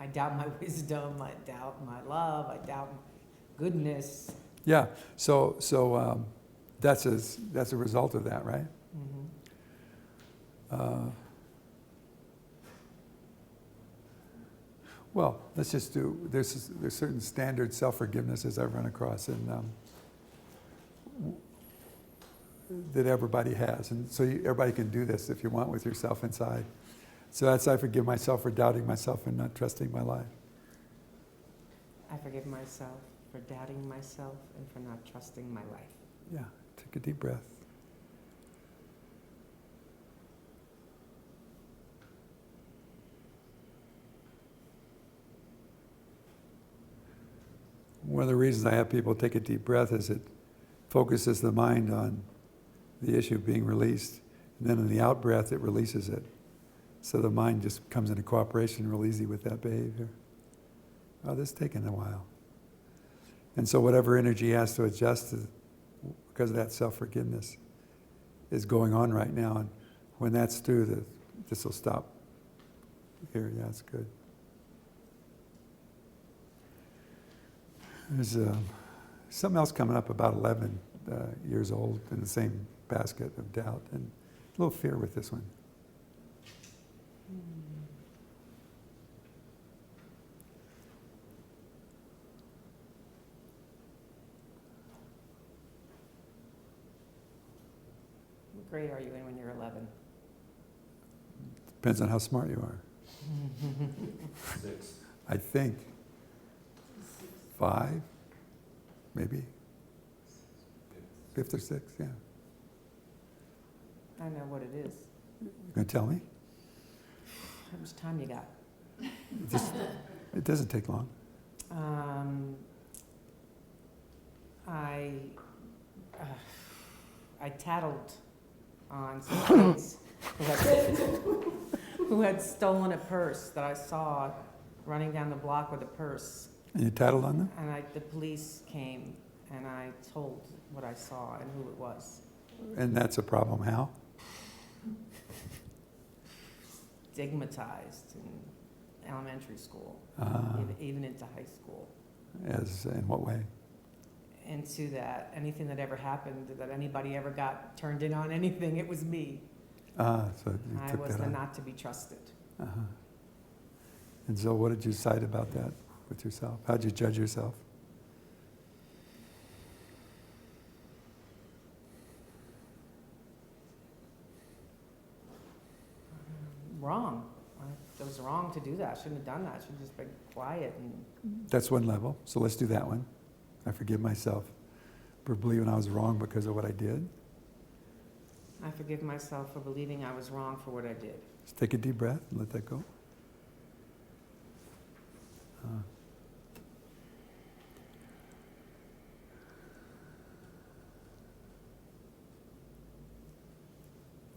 I doubt my wisdom, I doubt my love, I doubt my goodness. Yeah, so that's a result of that, right? Well, let's just do, there's certain standard self-forgivenesses I've run across and that everybody has. And so everybody can do this if you want with yourself inside. So that's, I forgive myself for doubting myself and not trusting my life. I forgive myself for doubting myself and for not trusting my life. Yeah, take a deep breath. One of the reasons I have people take a deep breath is it focuses the mind on the issue being released, and then in the out breath it releases it. So the mind just comes into cooperation real easy with that behavior. Oh, this is taking a while. And so whatever energy has to adjust because of that self-forgiveness is going on right now, and when that's through, this will stop. Here, yeah, it's good. There's something else coming up about 11 years old in the same basket of doubt, and a little fear with this one. What grade are you in when you're 11? Depends on how smart you are. 6. I think 5, maybe 5th or 6th. Yeah. I know what it is. You gonna tell me? How much time you got? It doesn't take long. I tattled on some kids who had stolen a purse that I saw running down the block with a purse. And you tattled on them? And the police came and I told what I saw and who it was. And that's a problem. How? Stigmatized in elementary school, even into high school. As in what way? Into that anything that ever happened, that anybody ever got turned in on anything, it was me. So you I took was that the on. not to be trusted. And so what did you decide about that with yourself? How did you judge yourself? Wrong. It was wrong to do that. I shouldn't have done that. I should have just been quiet. And That's one level. So let's do that one. I forgive myself for believing I was wrong because of what I did. I forgive myself for believing I was wrong for what I did. Just take a deep breath and let that go.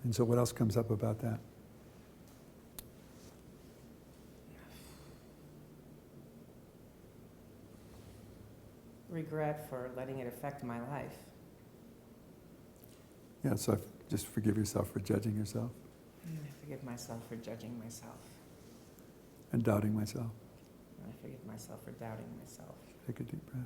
And so what else comes up about that? Regret for letting it affect my life. Yeah, so just forgive yourself for judging yourself I forgive myself for judging myself. and doubting myself. I forgive myself for doubting myself. Take a deep breath.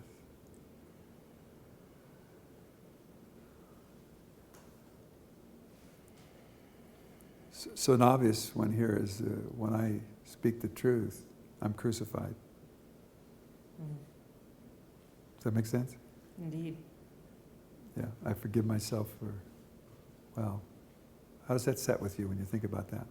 So an obvious one here is when I speak the truth, I'm crucified. Does that make sense? Indeed. Yeah, I forgive myself for, well, how does that set with you when you think about that?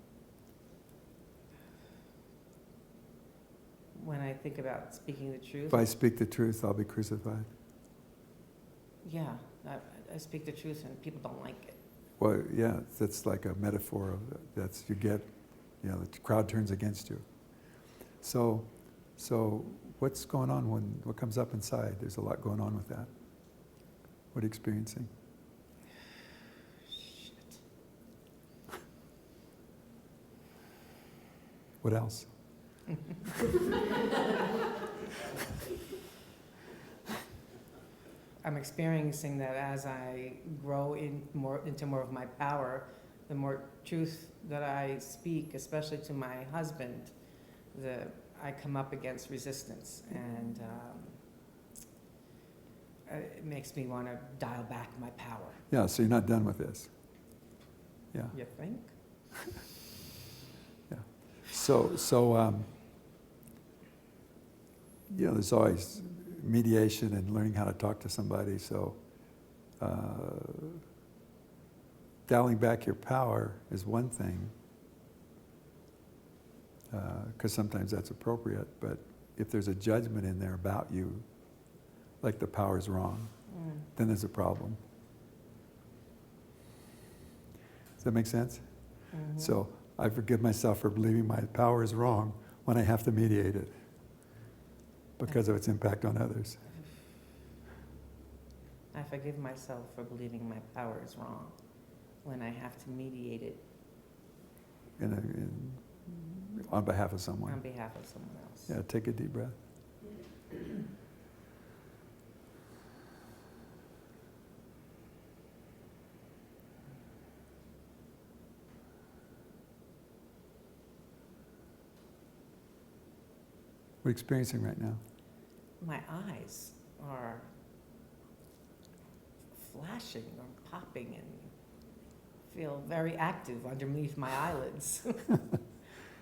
When I think about speaking the truth, If I speak the truth, I'll be crucified. yeah, I speak the truth and people don't like it. Well, yeah, that's like a metaphor of that's you get, you know, the crowd turns against you. So what's going on what comes up inside? There's a lot going on with that. What are you experiencing? Shit. What else? I'm experiencing that as I grow into more of my power, the more truth that I speak, especially to my husband, I come up against resistance, and it makes me want to dial back my power. Yeah, so you're not done with this. Yeah, You think? yeah. So, there's always mediation and learning how to talk to somebody, so dialing back your power is one thing, because sometimes that's appropriate, but if there's a judgment in there about you, like the power's wrong, then there's a problem. Does that make sense? Mhm. So I forgive myself for believing my power is wrong when I have to mediate it because of its impact on others. I forgive myself for believing my power is wrong when I have to mediate it On behalf of someone. on behalf of someone else. Yeah, take a deep breath. What are you experiencing right now? My eyes are flashing or popping and feel very active underneath my eyelids.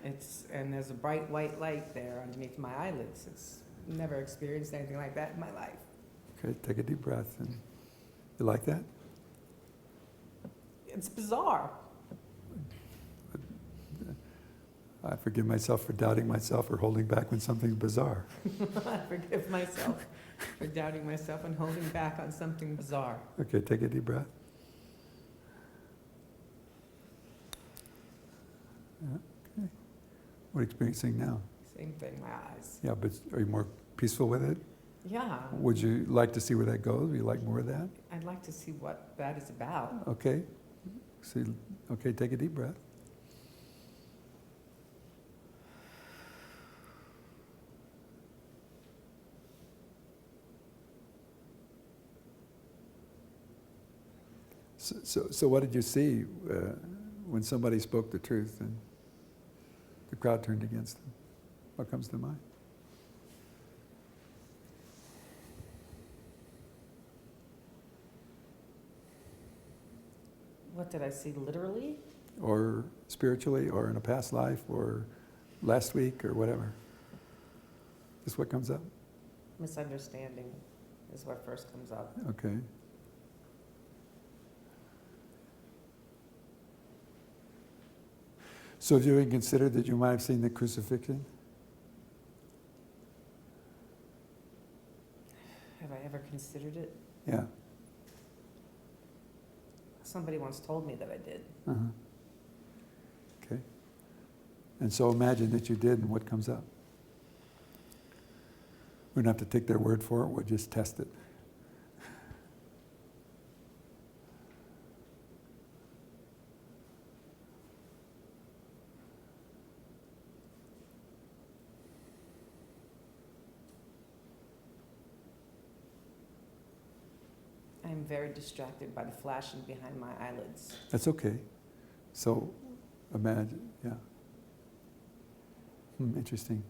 And there's a bright white light there underneath my eyelids. It's never experienced anything like that in my life. Okay, take a deep breath. And you like that? It's bizarre. I forgive myself for doubting myself or holding back when something's bizarre. I forgive myself for doubting myself and holding back on something bizarre. Okay, take a deep breath. Yeah, okay. What are you experiencing now? Same thing, my eyes. Yeah, but are you more peaceful with it? Yeah. Would you like to see where that goes? Would you like more of that? I'd like to see what that is about. Okay. Okay, take a deep breath. So what did you see when somebody spoke the truth and the crowd turned against them? What comes to mind? What did I see literally? Or spiritually, or in a past life, or last week, or whatever? Just what comes up? Misunderstanding is what first comes up. Okay. So have you even considered that you might have seen the crucifixion? Have I ever considered it? Yeah. Somebody once told me that I did. Uh-huh. Okay. And so imagine that you did, and what comes up? We don't have to take their word for it, we'll just test it. I'm very distracted by the flashing behind my eyelids. That's okay. So imagine, yeah. Interesting.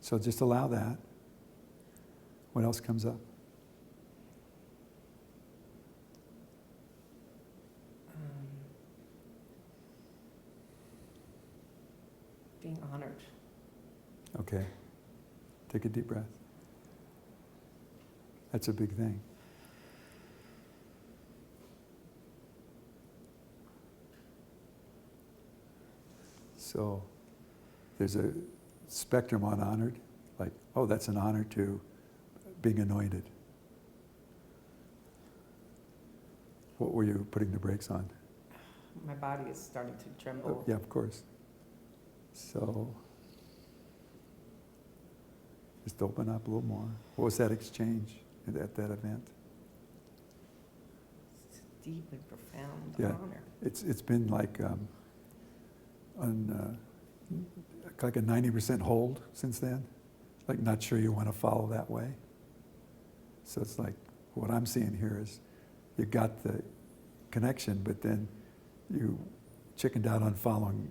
So just allow that. What else comes up? Being honored. Okay. Take a deep breath. That's a big thing. So there's a spectrum on honored, like, oh, that's an honor, to being anointed. What were you putting the brakes on? My body is starting to tremble. Yeah, of course. So just open up a little more. What was that exchange at that event? It's a deep and profound Yeah. honor. It's been like like a 90% hold since then. Like, not sure you want to follow that way. So it's like, what I'm seeing here is you got the connection, but then you chickened out on following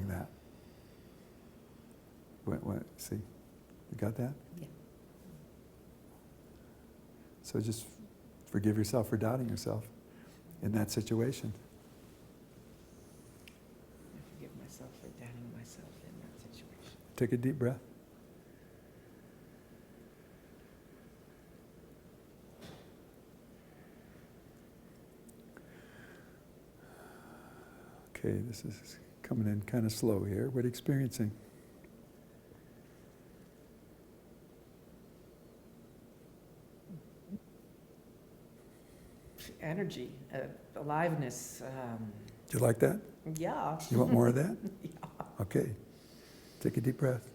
that. See, you got that? Yeah. So just forgive yourself for doubting yourself in that situation. I forgive myself for doubting myself in that situation. Take a deep breath. Okay, this is coming in kind of slow here. What are you experiencing? Energy, aliveness. Do you like that? Yeah. You want more of that? Yeah. Okay. Take a deep breath.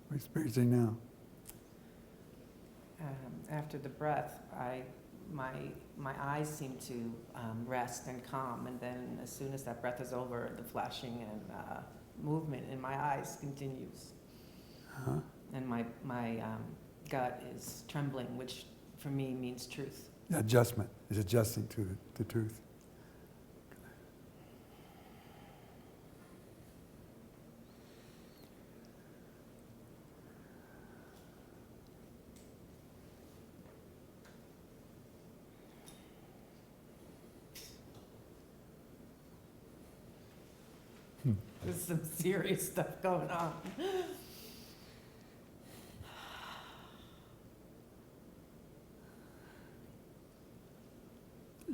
What are you experiencing now? After the breath, my eyes seem to rest and calm, and then as soon as that breath is over, the flashing and movement in my eyes continues, Uh-huh. and my gut is trembling, which for me means truth. Adjustment is adjusting to the truth. There's some serious stuff going on.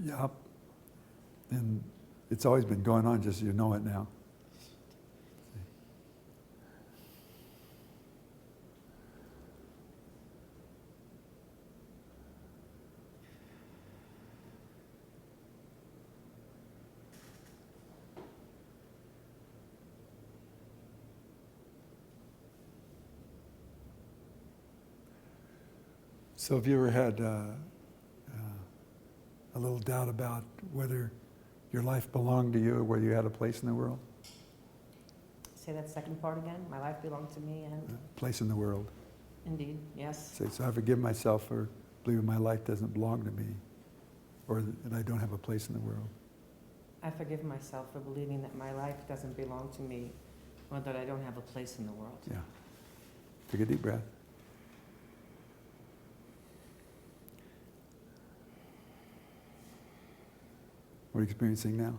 Yep. And it's always been going on, just so you know it now. So have you ever had a little doubt about whether your life belonged to you or whether you had a place in the world? Say that second part again. My life belonged to me, and Place in the world. indeed, yes. Say, so I forgive myself for believing my life doesn't belong to me or that I don't have a place in the world. I forgive myself for believing that my life doesn't belong to me, or that I don't have a place in the world. Yeah. Take a deep breath. What are you experiencing now?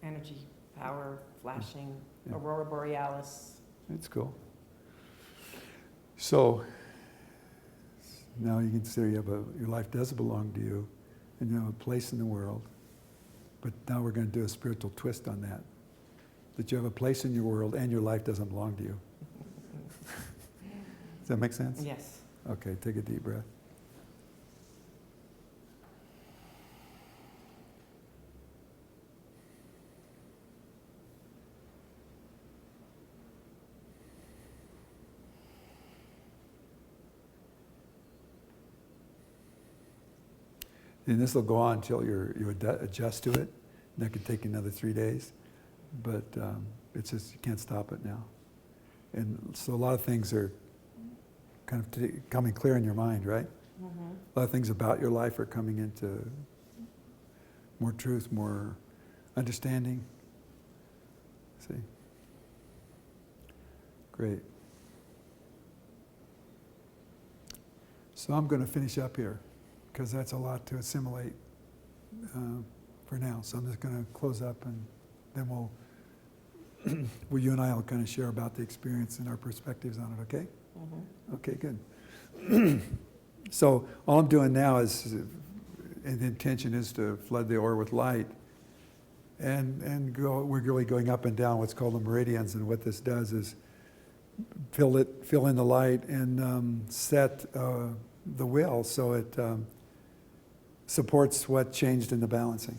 Energy, power, flashing, Yeah. aurora borealis. It's cool. So now you consider your life does belong to you and you have a place in the world. But now we're going to do a spiritual twist on that. That you have a place in your world and your life doesn't belong to you. Does that make sense? Yes. Okay, take a deep breath. And this will go on until you adjust to it. And that could take another 3 days. But it's just, you can't stop it now. And so a lot of things are kind of coming clear in your mind, right? Mm-hmm. A lot of things about your life are coming into more truth, more understanding. See? Great. So I'm going to finish up here because that's a lot to assimilate for now. So I'm just going to close up and then you and I will kind of share about the experience and our perspectives on it, okay? Mm-hmm. Okay, good. So all I'm doing now is, and the intention is to flood the aura with light, and we're really going up and down what's called the meridians, and what this does is fill in the light and set the will so it supports what changed in the balancing.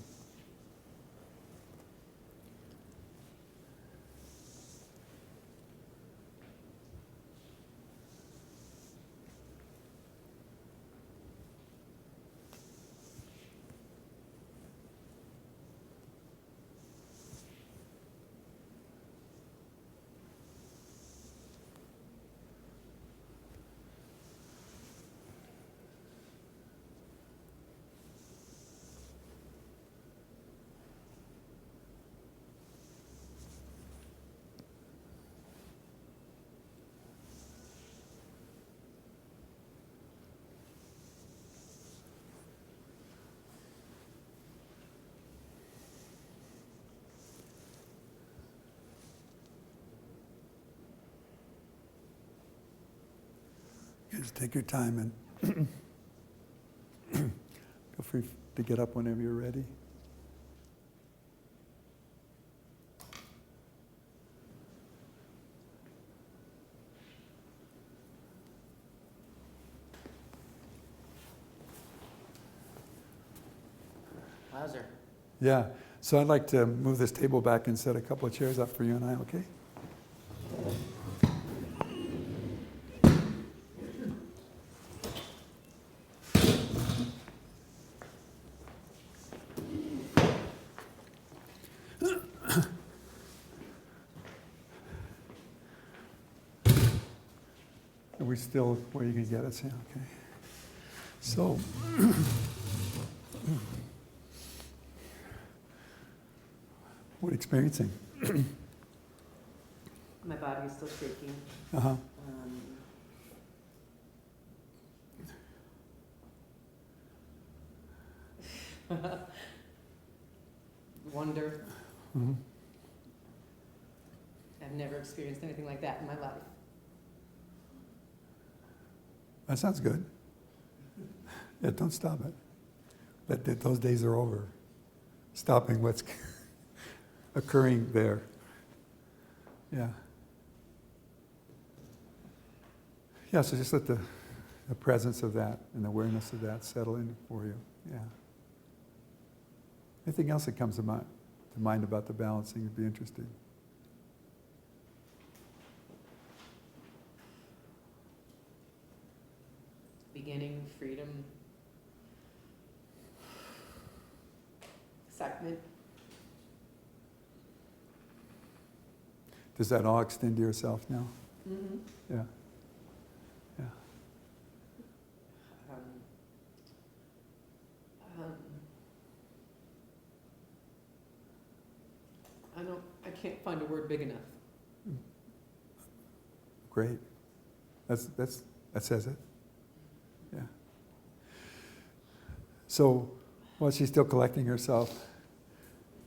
Just take your time and feel free to get up whenever you're ready. Wowzer. Yeah, so I'd like to move this table back and set a couple of chairs up for you and I, okay? Are we still where you can get us? Yeah, okay. So, what experiencing? My body is still shaking. Uh-huh. Wonder. Mhm. I've never experienced anything like that in my life. That sounds good. Yeah, don't stop it. Those days are over. Stopping what's occurring there. Yeah. Yeah, so just let the presence of that and the awareness of that settle in for you. Yeah. Anything else that comes to mind about the balancing would be interesting. Beginning, freedom, excitement. Does that all extend to yourself now? Mm-hmm. Yeah. Yeah. I can't find a word big enough. Great. That says it. Yeah. So while she's still collecting herself,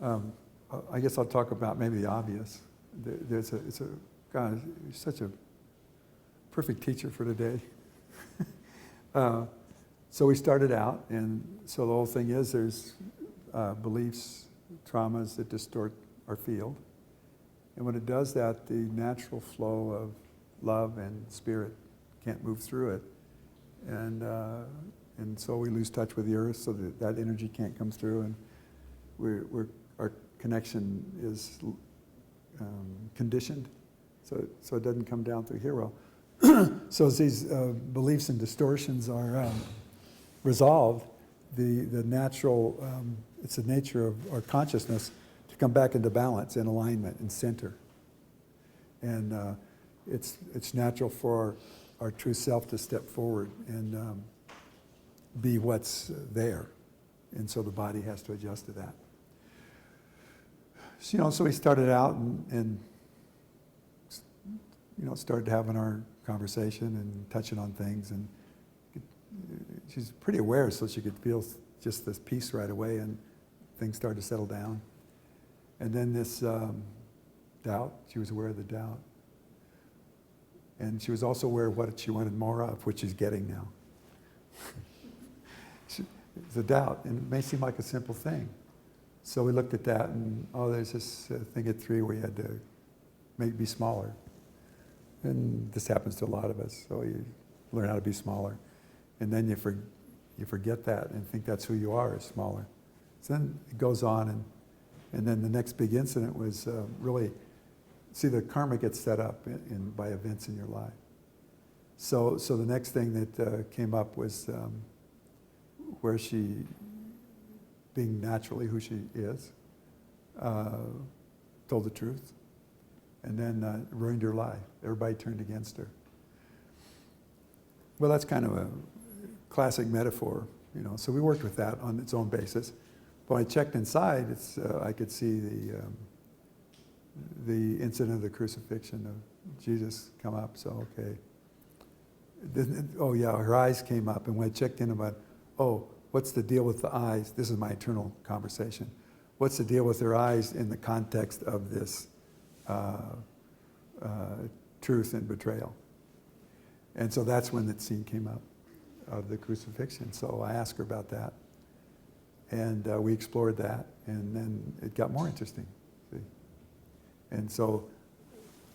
I guess I'll talk about maybe the obvious. God, you're such a perfect teacher for today. So we started out, and so the whole thing is there's beliefs, traumas that distort our field. And when it does that, the natural flow of love and spirit can't move through it. And so we lose touch with the earth, so that energy can't come through, and our connection is conditioned, so it doesn't come down through here well. So as these beliefs and distortions are resolved, the natural, it's the nature of our consciousness to come back into balance and alignment and center. And it's natural for our true self to step forward and be what's there. And so the body has to adjust to that. So, so we started out and started having our conversation and touching on things, and she's pretty aware, so she could feel just this peace right away, and things started to settle down. And then this doubt, she was aware of the doubt. And she was also aware of what she wanted more of, which she's getting now. It's a doubt, and it may seem like a simple thing. So we looked at that, and there's this thing at 3 where you had to be smaller. And this happens to a lot of us, so you learn how to be smaller. And then you forget that and think that's who you are, is smaller. So then it goes on, and then the next big incident was really, see, the karma gets set up by events in your life. So the next thing that came up was where she, being naturally who she is, told the truth, and then ruined her life. Everybody turned against her. Well, that's kind of a classic metaphor, so we worked with that on its own basis. But when I checked inside, I could see the incident of the crucifixion of Jesus come up, so okay. Her eyes came up, and when I checked in about, what's the deal with the eyes? This is my eternal conversation. What's the deal with her eyes in the context of this truth and betrayal? And so that's when that scene came up of the crucifixion. So I asked her about that. And we explored that, and then it got more interesting. See? And so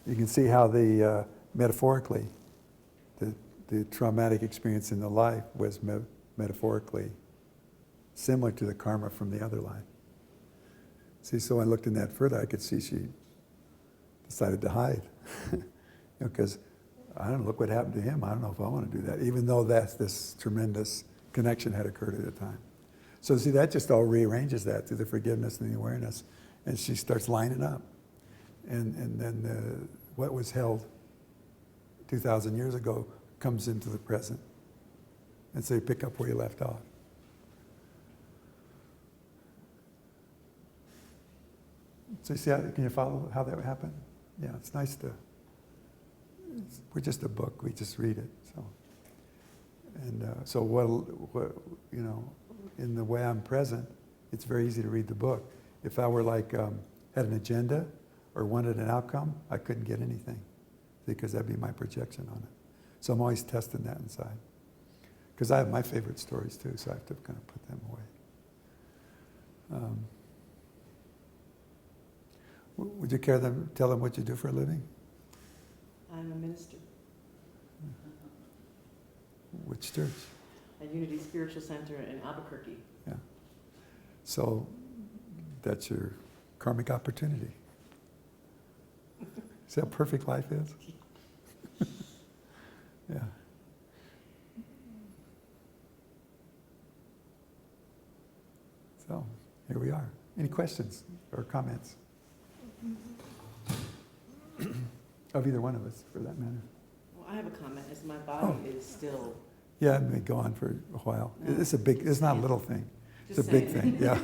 you can see how the metaphorically, the traumatic experience in the life was metaphorically similar to the karma from the other life. See, so I looked in that further, I could see she decided to hide. Because I don't know, look what happened to him. I don't know if I want to do that, even though this tremendous connection had occurred at the time. So see, that just all rearranges that through the forgiveness and the awareness. And she starts lining up. And then what was held 2,000 years ago comes into the present. And so you pick up where you left off. So you see, can you follow how that happened? Yeah, it's nice to, we're just a book, we just read it. So, and so what, you know, in the way I'm present, it's very easy to read the book. If I were like, had an agenda or wanted an outcome, I couldn't get anything because that'd be my projection on it. So I'm always testing that inside. Because I have my favorite stories too, so I have to kind of put them away. Would you care to tell them what you do for a living? I'm a minister Which church? at Unity Spiritual Center in Albuquerque. Yeah. So that's your karmic opportunity. See how perfect life is? Yeah. So here we are. Any questions or comments? Of either one of us, for that matter. Well, I have a comment, as my body is still, Yeah, it may go on for a while. No. It's not a little thing. It's a just big saying. thing, yeah.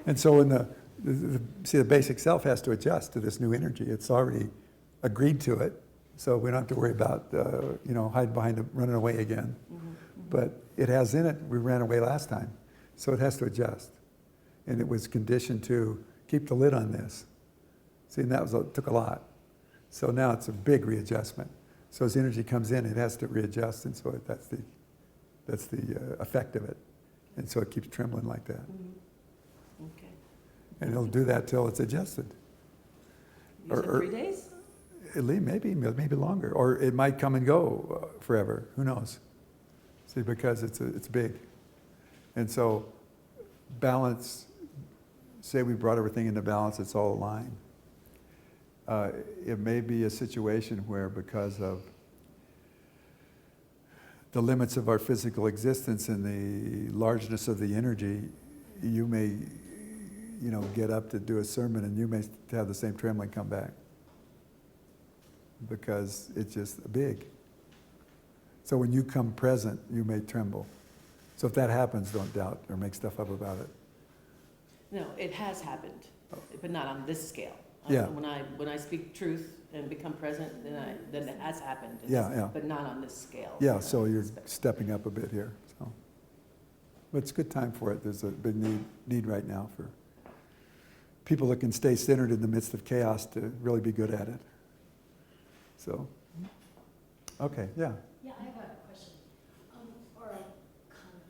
And so when the basic self has to adjust to this new energy. It's already agreed to it, so we don't have to worry about, hide behind it, running away again. But it has in it, we ran away last time, so it has to adjust. And it was conditioned to keep the lid on this. See, and that took a lot. So now it's a big readjustment. So as energy comes in, it has to readjust, and so that's the effect of it. And so it keeps trembling like that. Okay. And it'll do that till it's adjusted. You said 3 days? At least maybe longer, or it might come and go forever. Who knows? See, because it's big, and so balance. Say we brought everything into balance; it's all aligned. It may be a situation where, because of the limits of our physical existence and the largeness of the energy, you may, get up to do a sermon, and you may have the same trembling come back. Because it's just big. So when you come present, you may tremble. So if that happens, don't doubt or make stuff up about it. No, it has happened, but not on this scale. Yeah. When I speak truth and become present, then it has happened. Yeah. But not on this scale. Yeah, so you're stepping up a bit here. So, but it's a good time for it. There's a big need right now for people that can stay centered in the midst of chaos to really be good at it. So, okay, yeah. Yeah, I have a question, or a comment,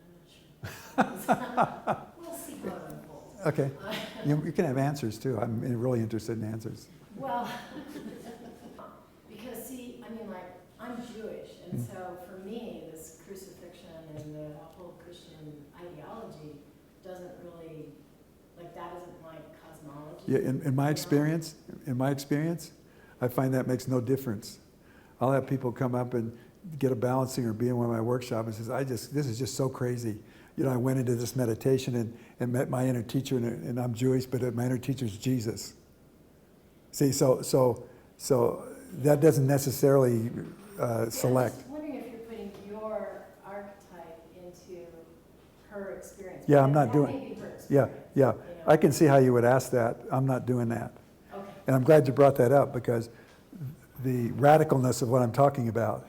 I'm not sure. We'll see how it unfolds. Okay, you can have answers too. I'm really interested in answers. Well, because see, I'm Jewish, and so for me, this crucifixion and the whole Christian ideology doesn't really, that isn't my cosmology. Yeah, in my experience, I find that makes no difference. I'll have people come up and get a balancing or be in one of my workshops and says, this is just so crazy. I went into this meditation and met my inner teacher, and I'm Jewish, but my inner teacher's Jesus. See, so that doesn't necessarily select. I'm just wondering if you're putting your archetype into her experience. Yeah, I'm not That doing. may be her Yeah, experience, I can see how you would ask that. I'm not doing that. Okay. And I'm glad you brought that up, because the radicalness of what I'm talking about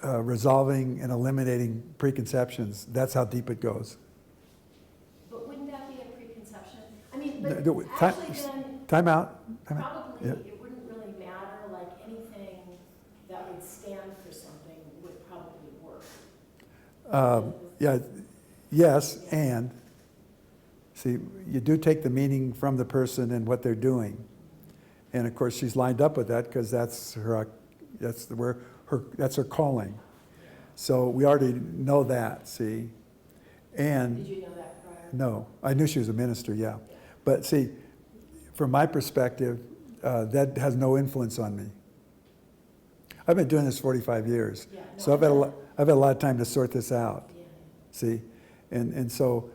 resolving and eliminating preconceptions, that's how deep it goes. But wouldn't that be a preconception? Time Actually then, time out. probably Yeah. it wouldn't really matter, anything that would stand for Yeah, yes, and, see, you do take the meaning from the person and what they're doing. And of course, she's lined up with that because that's her calling. So we already know that, see? And Did you know that prior? no, I knew she was a minister, yeah. But see, from my perspective, that has no influence on me. I've been doing this 45 years, Yeah, no, so I've had a lot of time to sort this out. Yeah. See, and so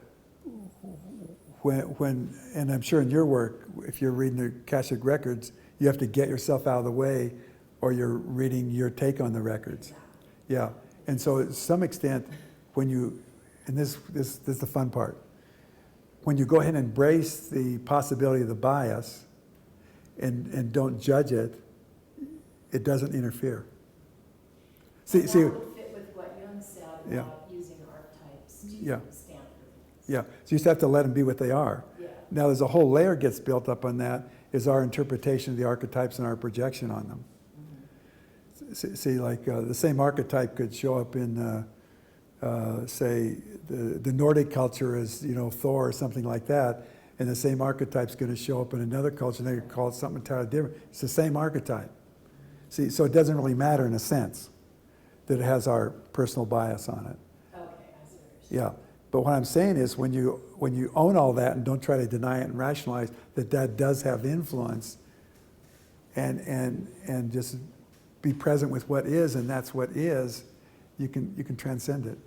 when and I'm sure in your work, if you're reading the Akashic records, you have to get yourself out of the way, or you're reading your take on the records. Yeah, and so to some extent, when you, and this is the fun part, when you go ahead and embrace the possibility of the bias, and don't judge it, it doesn't interfere. See, That see. would fit with what Jung said Yeah. about using archetypes to Yeah. stand for things. Yeah, so you just have to let them be what they are. Yeah. Now, there's a whole layer gets built up on that, is our interpretation of the archetypes and our projection on them. See, like the same archetype could show up in, say, the Nordic culture as, Thor or something like that, and the same archetype's going to show up in another culture, and they could call it something entirely different. It's the same archetype. See, so it doesn't really matter in a sense that it has our personal bias on it. Okay, I see what you're saying. Yeah, but what I'm saying is when you own all that and don't try to deny it and rationalize that does have influence, and just be present with what is, and that's what is, you can transcend it.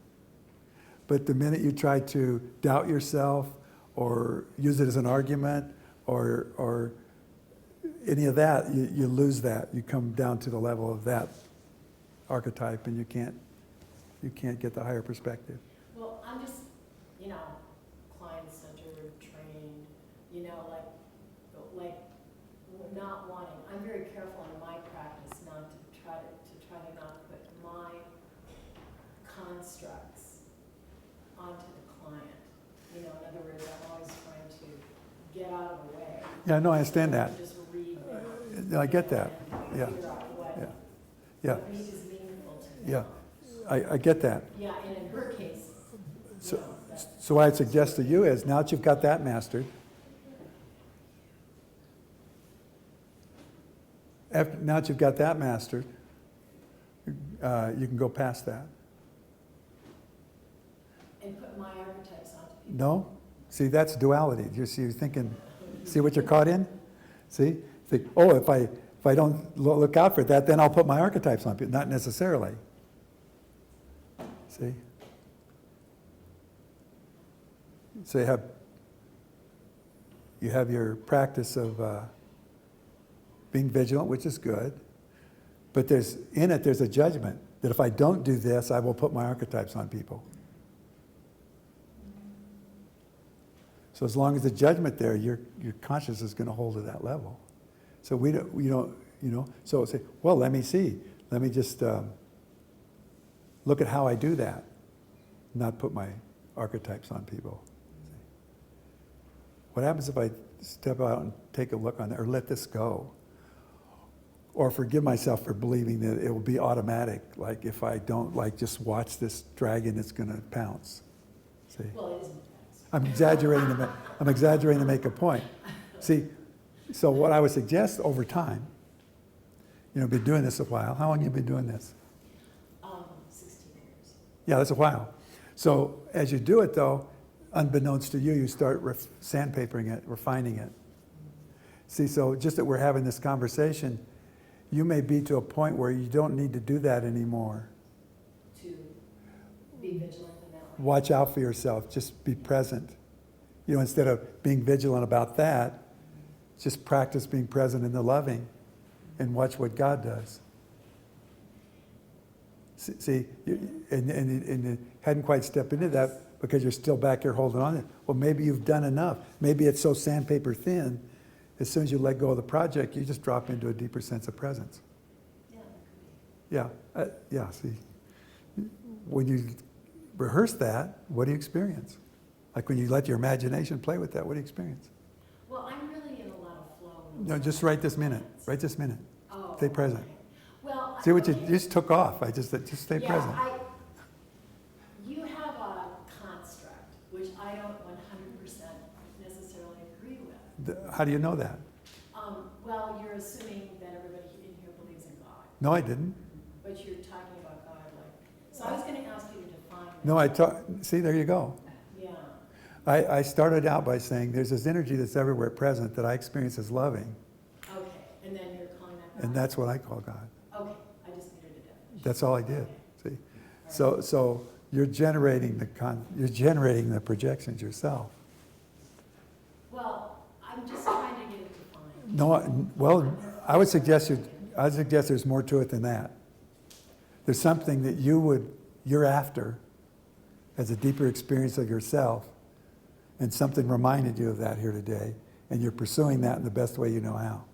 But the minute you try to doubt yourself or use it as an argument or any of that, you lose that. You come down to the level of that archetype, and you can't get the higher perspective. Well, I'm just, client-centered, trained, like not wanting, I'm very careful in my practice not to try to not put my constructs onto the client. In other words, I'm always trying to get out of the way. Yeah, no, I understand that. Just read them. I get that. And Yeah. figure out what Yeah, what is meaningful to me. yeah, I get that. Yeah, and in her case, So, so what I'd suggest to you is, now that you've got that mastered, now that you've got that mastered, you can go past that. and put my archetypes onto people. No? See, that's duality. You're thinking, see what you're caught in? See? Think, oh, if I don't look out for that, then I'll put my archetypes on people. Not necessarily. See? So you have your practice of being vigilant, which is good, but there's a judgment that if I don't do this, I will put my archetypes on people. So as long as the judgment there, your consciousness is going to hold at that level. So we don't, so say, well, let me see. Let me just look at how I do that, not put my archetypes on people. What happens if I step out and take a look on it, or let this go? Or forgive myself for believing that it will be automatic, like if I don't just watch this dragon, it's going to pounce. See? Well, it isn't that. I'm exaggerating to make a point. See, so what I would suggest over time, been doing this a while. How long have you been doing this? 16 years. Yeah, that's a while. So as you do it, though, unbeknownst to you, you start sandpapering it, refining it. See, so just that we're having this conversation, you may be to a point where you don't need to do that anymore. To be vigilant in that way. Watch out for yourself. Just be present. Instead of being vigilant about that, just practice being present in the loving and watch what God does. See, and you hadn't quite stepped into that because you're still back here holding on to it. Well, maybe you've done enough. Maybe it's so sandpaper thin, as soon as you let go of the project, you just drop into a deeper sense of presence. Yeah, that could be. Yeah, see, when you rehearse that, what do you experience? Like when you let your imagination play with that, what do you experience? Well, I'm really in a lot of flow. No, just right this minute. Right this minute. Oh, Stay present. okay. Well, See what you okay. just took off. Just stay present. You How do you know that? Well, you're assuming that everybody in here believes in God, No, I didn't. but you're talking about God like, so I was gonna ask you to define that. No, see, there you go. Yeah, I started out by saying there's this energy that's everywhere present that I experience as loving, okay, and then you're calling that God? and that's what I call God. Okay, I just needed a definition. That's all I did. Okay. See, All right. so you're generating the projections yourself. Well, I'm just trying to get it defined. No, well, I would suggest there's more to it than that. There's something that you're after as a deeper experience of yourself, and something reminded you of that here today, and you're pursuing that in the best way you know how.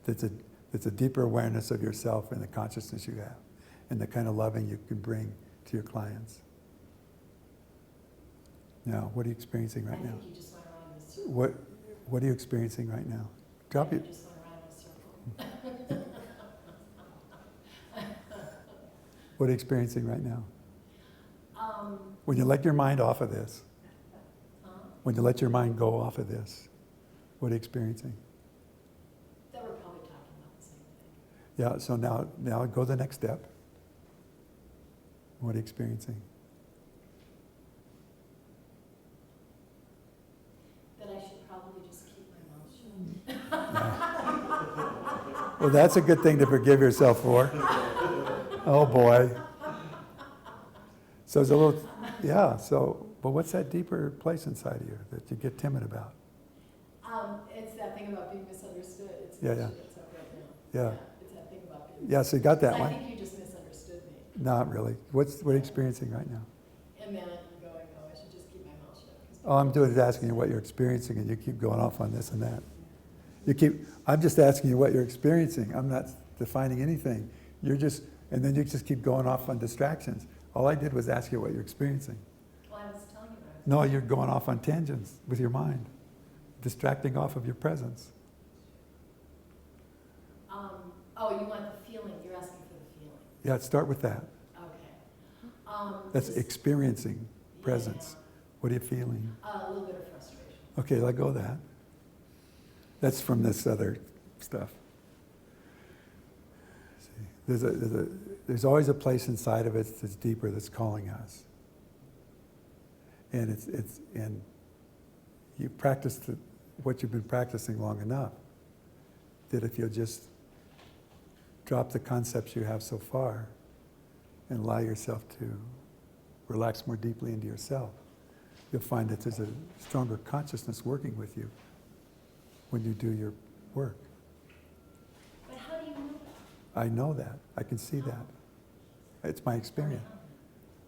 That's a deeper awareness of yourself and the consciousness you have, and the kind of loving you can bring to your clients. Now, what are you experiencing right I now? think you just went around in a circle. What are you experiencing right now? Drop You it. just went around in a circle. What are you experiencing right now? Um, When you let your mind off of this, uh, when you let your mind go off of this, what are you experiencing? that we're probably talking about the same thing. Yeah, so now go the next step. What are you experiencing? That I should probably just keep my mouth shut. Well, that's a good thing to forgive yourself for. Oh, boy. So it's a little, yeah, but what's that deeper place inside of you that you get timid about? It's that thing about being misunderstood. It's Yeah, the yeah. issue that's up right now. Yeah. It's that thing about being. Yeah, so you got that I one. think you just misunderstood me. Not really. What are you experiencing right now? And then I'm going, oh, I should just keep my mouth shut. 'cause All I'm doing is asking you what you're experiencing, and you keep going off on this and that. I'm just asking you what you're experiencing. I'm not defining anything. And then you just keep going off on distractions. All I did was ask you what you're experiencing. Well, I was telling you what I was. No, you're going off on tangents with your mind, distracting off of your presence. Oh, you want the feeling, you're asking for the feeling. Yeah, start with that. Okay. That's Just- experiencing presence. What are you feeling? A little bit of frustration. Okay, let go of that. That's from this other stuff. See, there's always a place inside of it that's deeper that's calling us. And and you practiced what you've been practicing long enough that if you'll just drop the concepts you have so far and allow yourself to relax more deeply into yourself, you'll find that there's a stronger consciousness working with you when you do your work. But how do you know that? I know that. I can see that. It's my experience.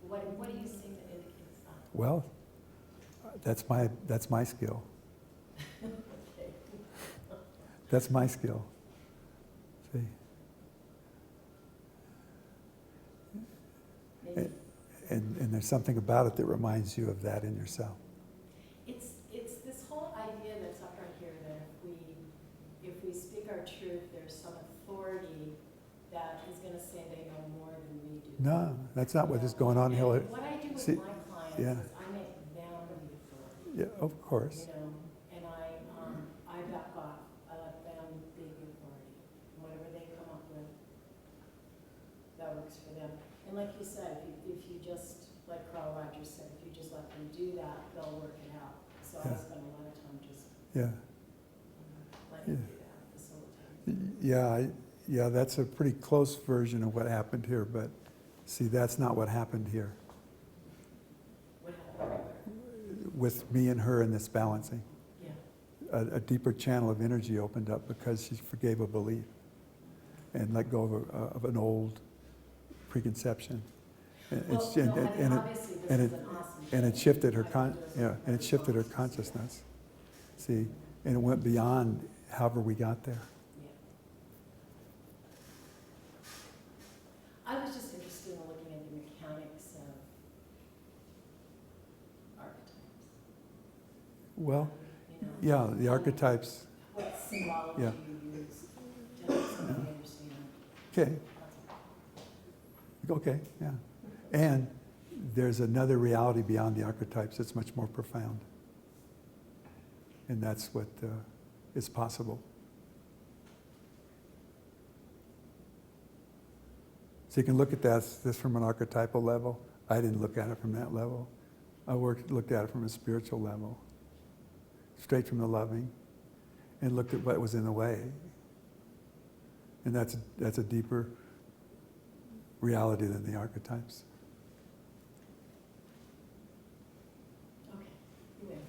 What do you see that indicates that? Well, that's my skill. Okay. That's my skill. See? Maybe. And there's something about it that reminds you of that in yourself. It's this whole idea that's up right here that if we speak our truth, there's some authority that is gonna say they know more than we do. No, that's not what is going on here. And what I do with See, my clients yeah. is I make them the authority, Yeah, of course. you know, and I back off, I let them be the authority. And whatever they come up with, that works for them. And like you said, if you just, like Carl Rogers said, if you just let them do that, they'll work it out. So I Yeah. spend a lot of time just Yeah. letting them Yeah. do that, facilitate. Yeah, that's a pretty close version of what happened here, but see, that's not what happened here What happened? with me and her in this balancing. Yeah. A deeper channel of energy opened up because she forgave a belief and let go of an old preconception. And Well, it's- no, and- I mean, and it- obviously this and is it- an awesome And it thing. shifted her I think there's a it shifted her consciousness. consciousness. See, and it went beyond however we got there. Yeah. I was just interested in looking at the mechanics of archetypes. Well, You know, yeah, the archetypes. what symbology Yeah. you use to help somebody understand. Okay, okay, yeah. And there's another reality beyond the archetypes that's much more profound. And that's what is possible. So you can look at this from an archetypal level. I didn't look at it from that level. I looked at it from a spiritual level, straight from the loving, and looked at what was in the way. And that's a deeper reality than the archetypes. Okay, you win.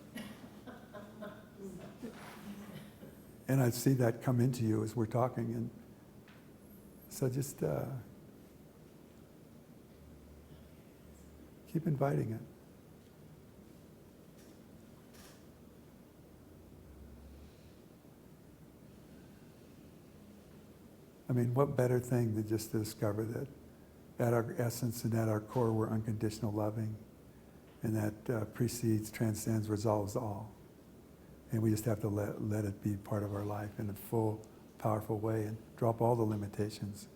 And I see that come into you as we're talking. And so just keep inviting it. I mean, what better thing than just to discover that at our essence and at our core we're unconditional loving, and that precedes, transcends, resolves all. And we just have to let it be part of our life in a full, powerful way and drop all the limitations,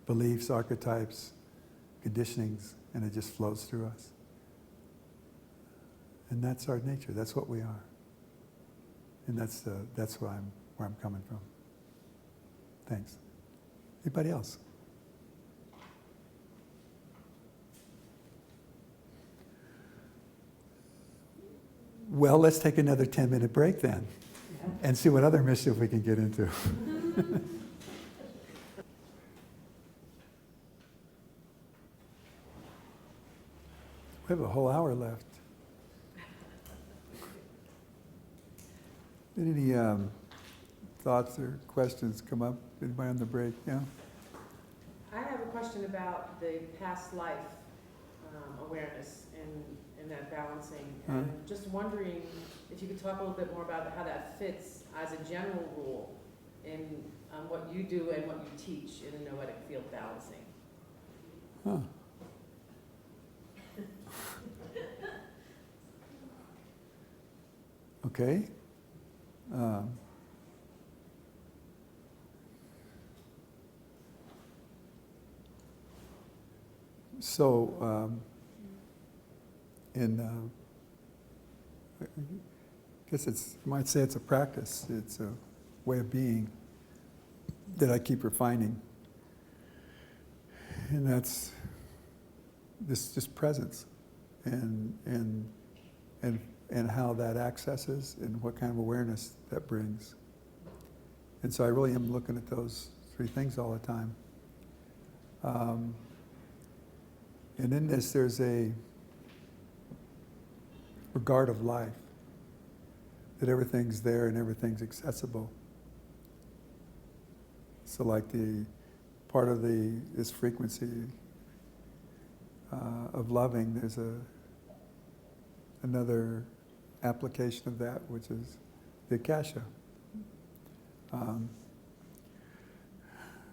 beliefs, archetypes, conditionings, and it just flows through us. And that's our nature. That's what we are. And that's where I'm coming from. Thanks. Anybody else? Well, let's take another 10-minute break then and see what other mischief we can get into. We have a whole hour left. Any thoughts or questions come up? Anybody on the break? Yeah? I have a question about the past life awareness and that balancing. And just wondering if you could talk a little bit more about how that fits as a general rule in what you do and what you teach in the noetic field balancing. Huh. Okay. I guess you might say it's a practice. It's a way of being that I keep refining. And that's this just presence and how that accesses and what kind of awareness that brings. And so I really am looking at those three things all the time. And in this, there's a regard of life, that everything's there and everything's accessible. So like the part of this frequency of loving, there's another application of that, which is the Akasha.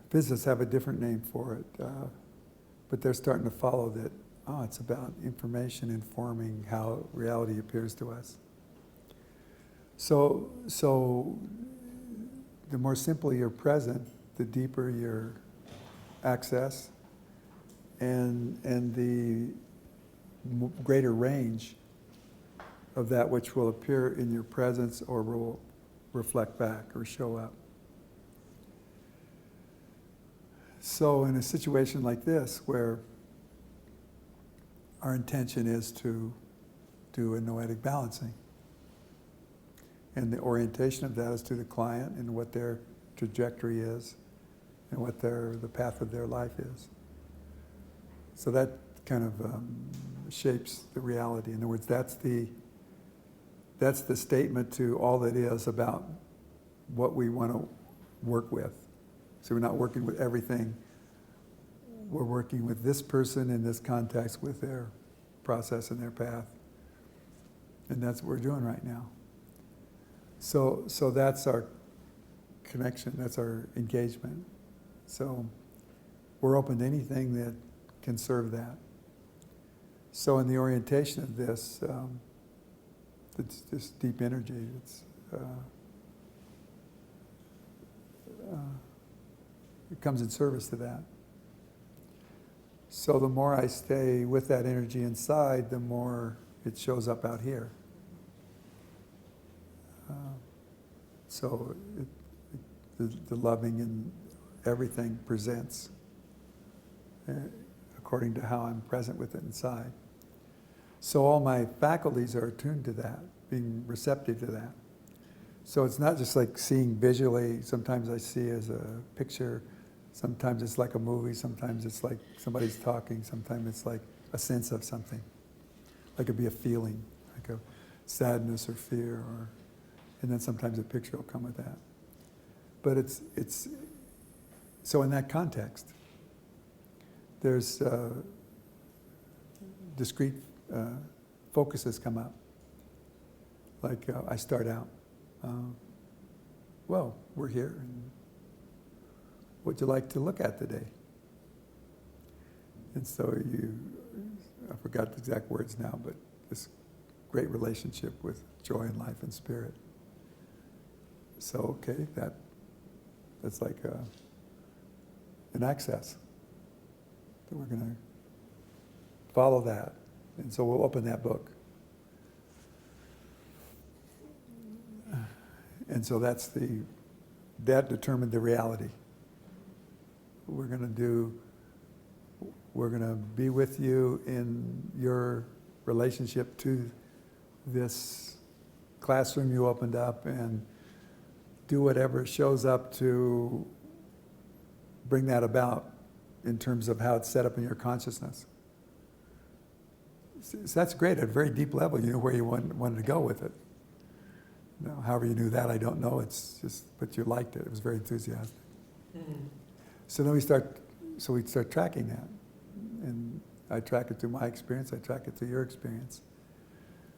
Physicists have a different name for it, but they're starting to follow that, it's about information informing how reality appears to us. So the more simply you're present, the deeper your access and the greater range of that which will appear in your presence or will reflect back or show up. So in a situation like this, where our intention is to do a noetic balancing, and the orientation of that is to the client and what their trajectory is and what the path of their life is. So that kind of shapes the reality. In other words, that's the statement to all that is about what we want to work with. So we're not working with everything. We're working with this person in this context with their process and their path. And that's what we're doing right now. So that's our connection, that's our engagement. So we're open to anything that can serve that. So in the orientation of this, it's this deep energy. It comes in service to that. So the more I stay with that energy inside, the more it shows up out here. so the loving and everything presents according to how I'm present with it inside. So all my faculties are attuned to that, being receptive to that. So it's not just like seeing visually. Sometimes I see as a picture. Sometimes it's like a movie. Sometimes it's like somebody's talking. Sometimes it's like a sense of something. Like it'd be a feeling, like a sadness or fear, and then sometimes a picture will come with that. But it's so in that context, there's discrete focuses come up. Like I start out, well, we're here, and what'd you like to look at today? And so I forgot the exact words now, but this great relationship with joy and life and spirit. So, okay, that's like an access. So we're going to follow that. And so we'll open that book. And so that determined the reality. We're going to be with you in your relationship to this classroom you opened up, and do whatever shows up to bring that about in terms of how it's set up in your consciousness. So that's great. At a very deep level, you know where you wanted to go with it. Now, however you knew that, I don't know. It's just, but you liked it. It was very enthusiastic. Mm-hmm. So then we start tracking that. And I track it through my experience. I track it through your experience.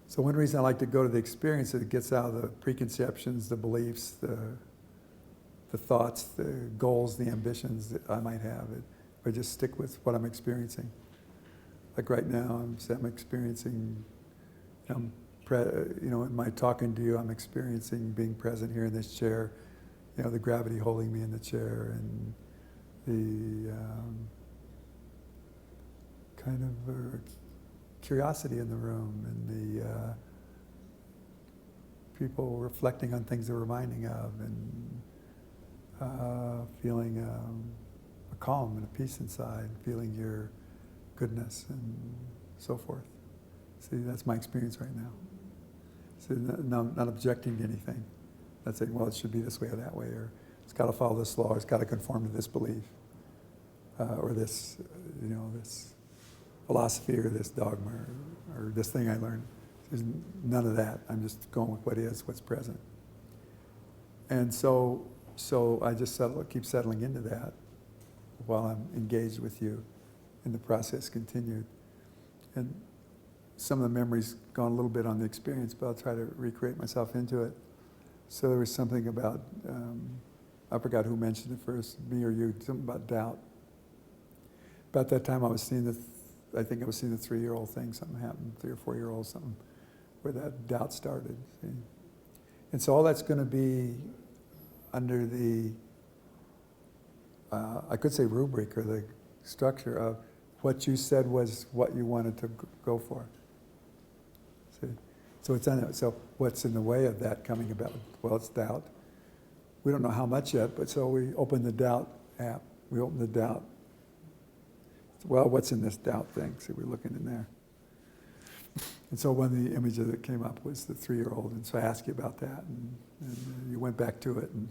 So one reason I like to go to the experience is it gets out of the preconceptions, the beliefs, the thoughts, the goals, the ambitions that I might have. I just stick with what I'm experiencing. Like right now, I'm experiencing, in my talking to you, I'm experiencing being present here in this chair, the gravity holding me in the chair, and the kind of curiosity in the room, and the people reflecting on things they're reminding of, and feeling a calm and a peace inside, feeling your goodness and so forth. See, that's my experience right now. So not objecting to anything. Not saying, well, it should be this way or that way, or it's got to follow this law, or it's got to conform to this belief, or this, this philosophy, or this dogma, or this thing I learned. There's none of that. I'm just going with what is, what's present. And so I just keep settling into that while I'm engaged with you, and the process continued. And some of the memories gone a little bit on the experience, but I'll try to recreate myself into it. So there was something about, I forgot who mentioned it first, me or you, something about doubt. About that time I was seeing the 3-year-old thing, something happened, 3 or 4-year-old, something, where that doubt started. See? And so all that's going to be under the, I could say rubric, or the structure of what you said was what you wanted to go for. See? So it's so what's in the way of that coming about? Well, it's doubt. We don't know how much yet, but so we open the doubt app. We open the doubt. Well, what's in this doubt thing? See, we're looking in there. And so one of the images that came up was the 3-year-old, and so I asked you about that, and you went back to it, and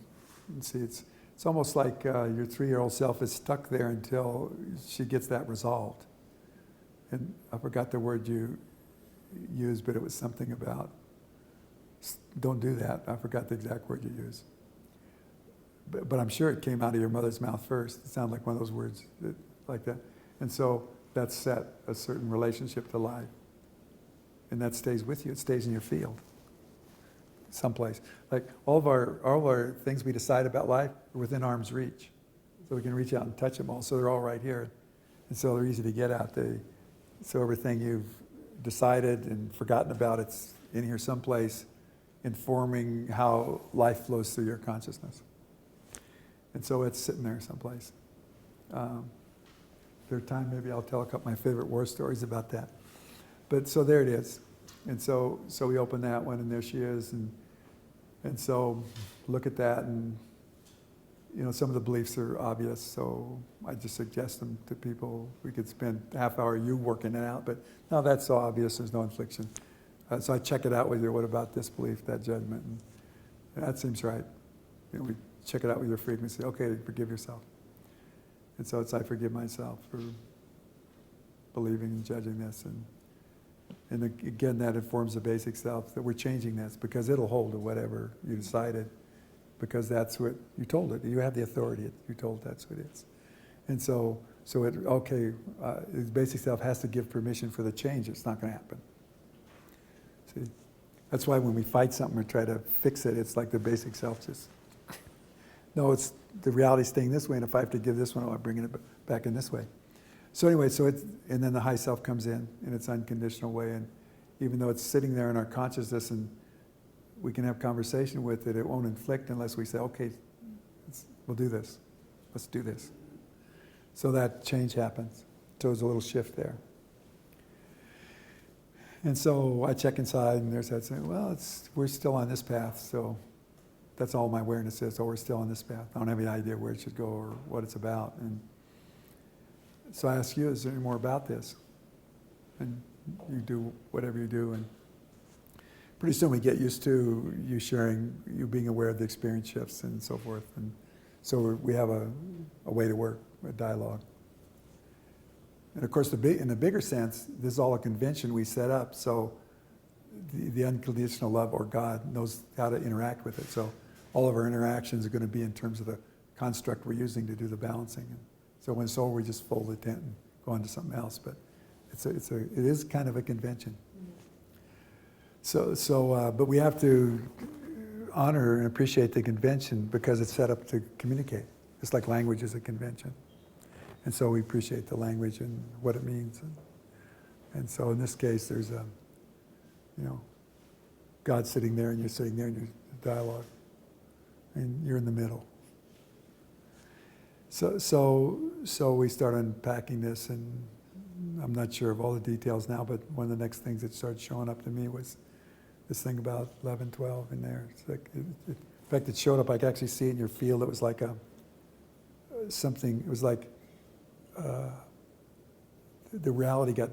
see, it's almost like your 3-year-old self is stuck there until she gets that resolved. And I forgot the word you used, but it was something about, don't do that. I forgot the exact word you used. But I'm sure it came out of your mother's mouth first. It sounded like one of those words like that. And so that set a certain relationship to life. And that stays with you. It stays in your field. Someplace. Like all of our things we decide about life are within arm's reach. So we can reach out and touch them all. So they're all right here. And so they're easy to get at. So everything you've decided and forgotten about, it's in here someplace, informing how life flows through your consciousness. And so it's sitting there someplace. Third time, maybe I'll tell a couple of my favorite war stories about that. But so there it is. And so we open that one, and there she is. And so look at that, and some of the beliefs are obvious, so I just suggest them to people. We could spend a half hour you working it out, but no, that's so obvious, there's no infliction. So I check it out with you. What about this belief, that judgment? And that seems right. We check it out with your frequency. Okay, forgive yourself. And so it's I forgive myself for believing and judging this. And again, that informs the basic self, that we're changing this because it'll hold to whatever you decided, because that's what you told it. You have the authority. You told that's what it is. And so the basic self has to give permission for the change. It's not going to happen. See, that's why when we fight something or try to fix it, it's like the basic self just, no, it's the reality staying this way, and if I have to give this one, I'm bringing it back in this way. So anyway, and then the high self comes in its unconditional way, and even though it's sitting there in our consciousness and we can have conversation with it, it won't inflict unless we say, okay, we'll do this. Let's do this. So that change happens. So there's a little shift there. And so I check inside, and there's that saying, well, we're still on this path, so that's all my awareness is. So we're still on this path. I don't have any idea where it should go or what it's about. And so I ask you, is there any more about this? And you do whatever you do, and pretty soon we get used to you sharing, you being aware of the experience shifts and so forth. And so we have a way to work, a dialogue. And of course, in the bigger sense, this is all a convention we set up, so the unconditional love, or God, knows how to interact with it. So all of our interactions are going to be in terms of the construct we're using to do the balancing. And so when it's over, we just fold the tent and go on to something else. But it is kind of a convention. But we have to honor and appreciate the convention because it's set up to communicate. It's like language is a convention. And so we appreciate the language and what it means. And so in this case, there's God sitting there and you're sitting there and you're dialogue. And you're in the middle. So we start unpacking this, and I'm not sure of all the details now, but one of the next things that started showing up to me was this thing about 11, 12 in there. It's like, in fact, it showed up, I could actually see it in your field. It was like the reality got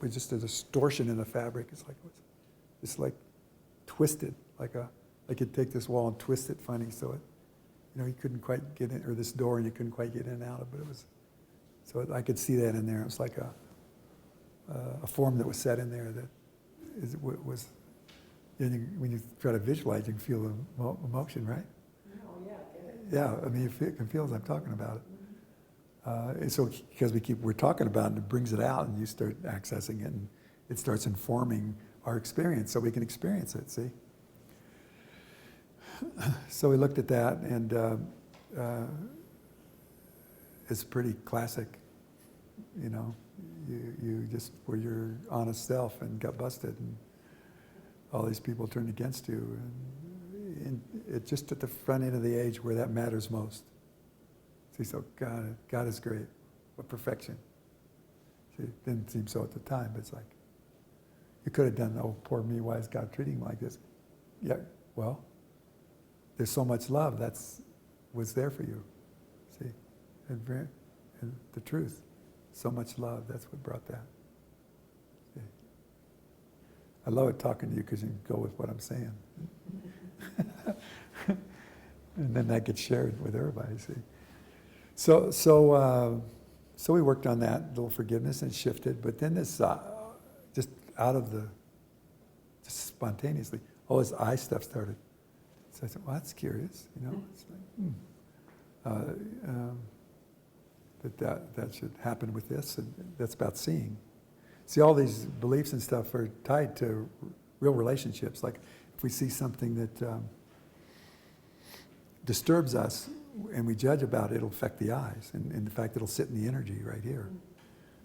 was just a distortion in the fabric. It's like twisted, like you'd take this wall and twist it funny, so you couldn't quite get in, or this door, and you couldn't quite get in and out of, but it was, so I could see that in there. It was like a form that was set in there that was, when you try to visualize, you can feel the emotion, right? Oh, yeah, get it. Yeah, I mean, you can feel as I'm talking about it. And so because we're talking about it, and it brings it out, and you start accessing it, and it starts informing our experience, so we can experience it, see? So we looked at that, and it's pretty classic, you just were your honest self and got busted, and all these people turned against you, and it just at the front end of the age where that matters most. See, so God is great. What perfection. See, it didn't seem so at the time, but it's like, you could have done, oh, poor me, why is God treating me like this? Yeah, well, there's so much love was there for you. See, and the truth, so much love, that's what brought that. See? I love it talking to you because you can go with what I'm saying. And then that gets shared with everybody, see. So we worked on that little forgiveness and shifted, but then this just out of just spontaneously, all this I stuff started. So I said, well, that's curious, It's like, that should happen with this, and that's about seeing. See, all these beliefs and stuff are tied to real relationships. Like if we see something that disturbs us, and we judge about it, it'll affect the eyes. And in fact, it'll sit in the energy right here.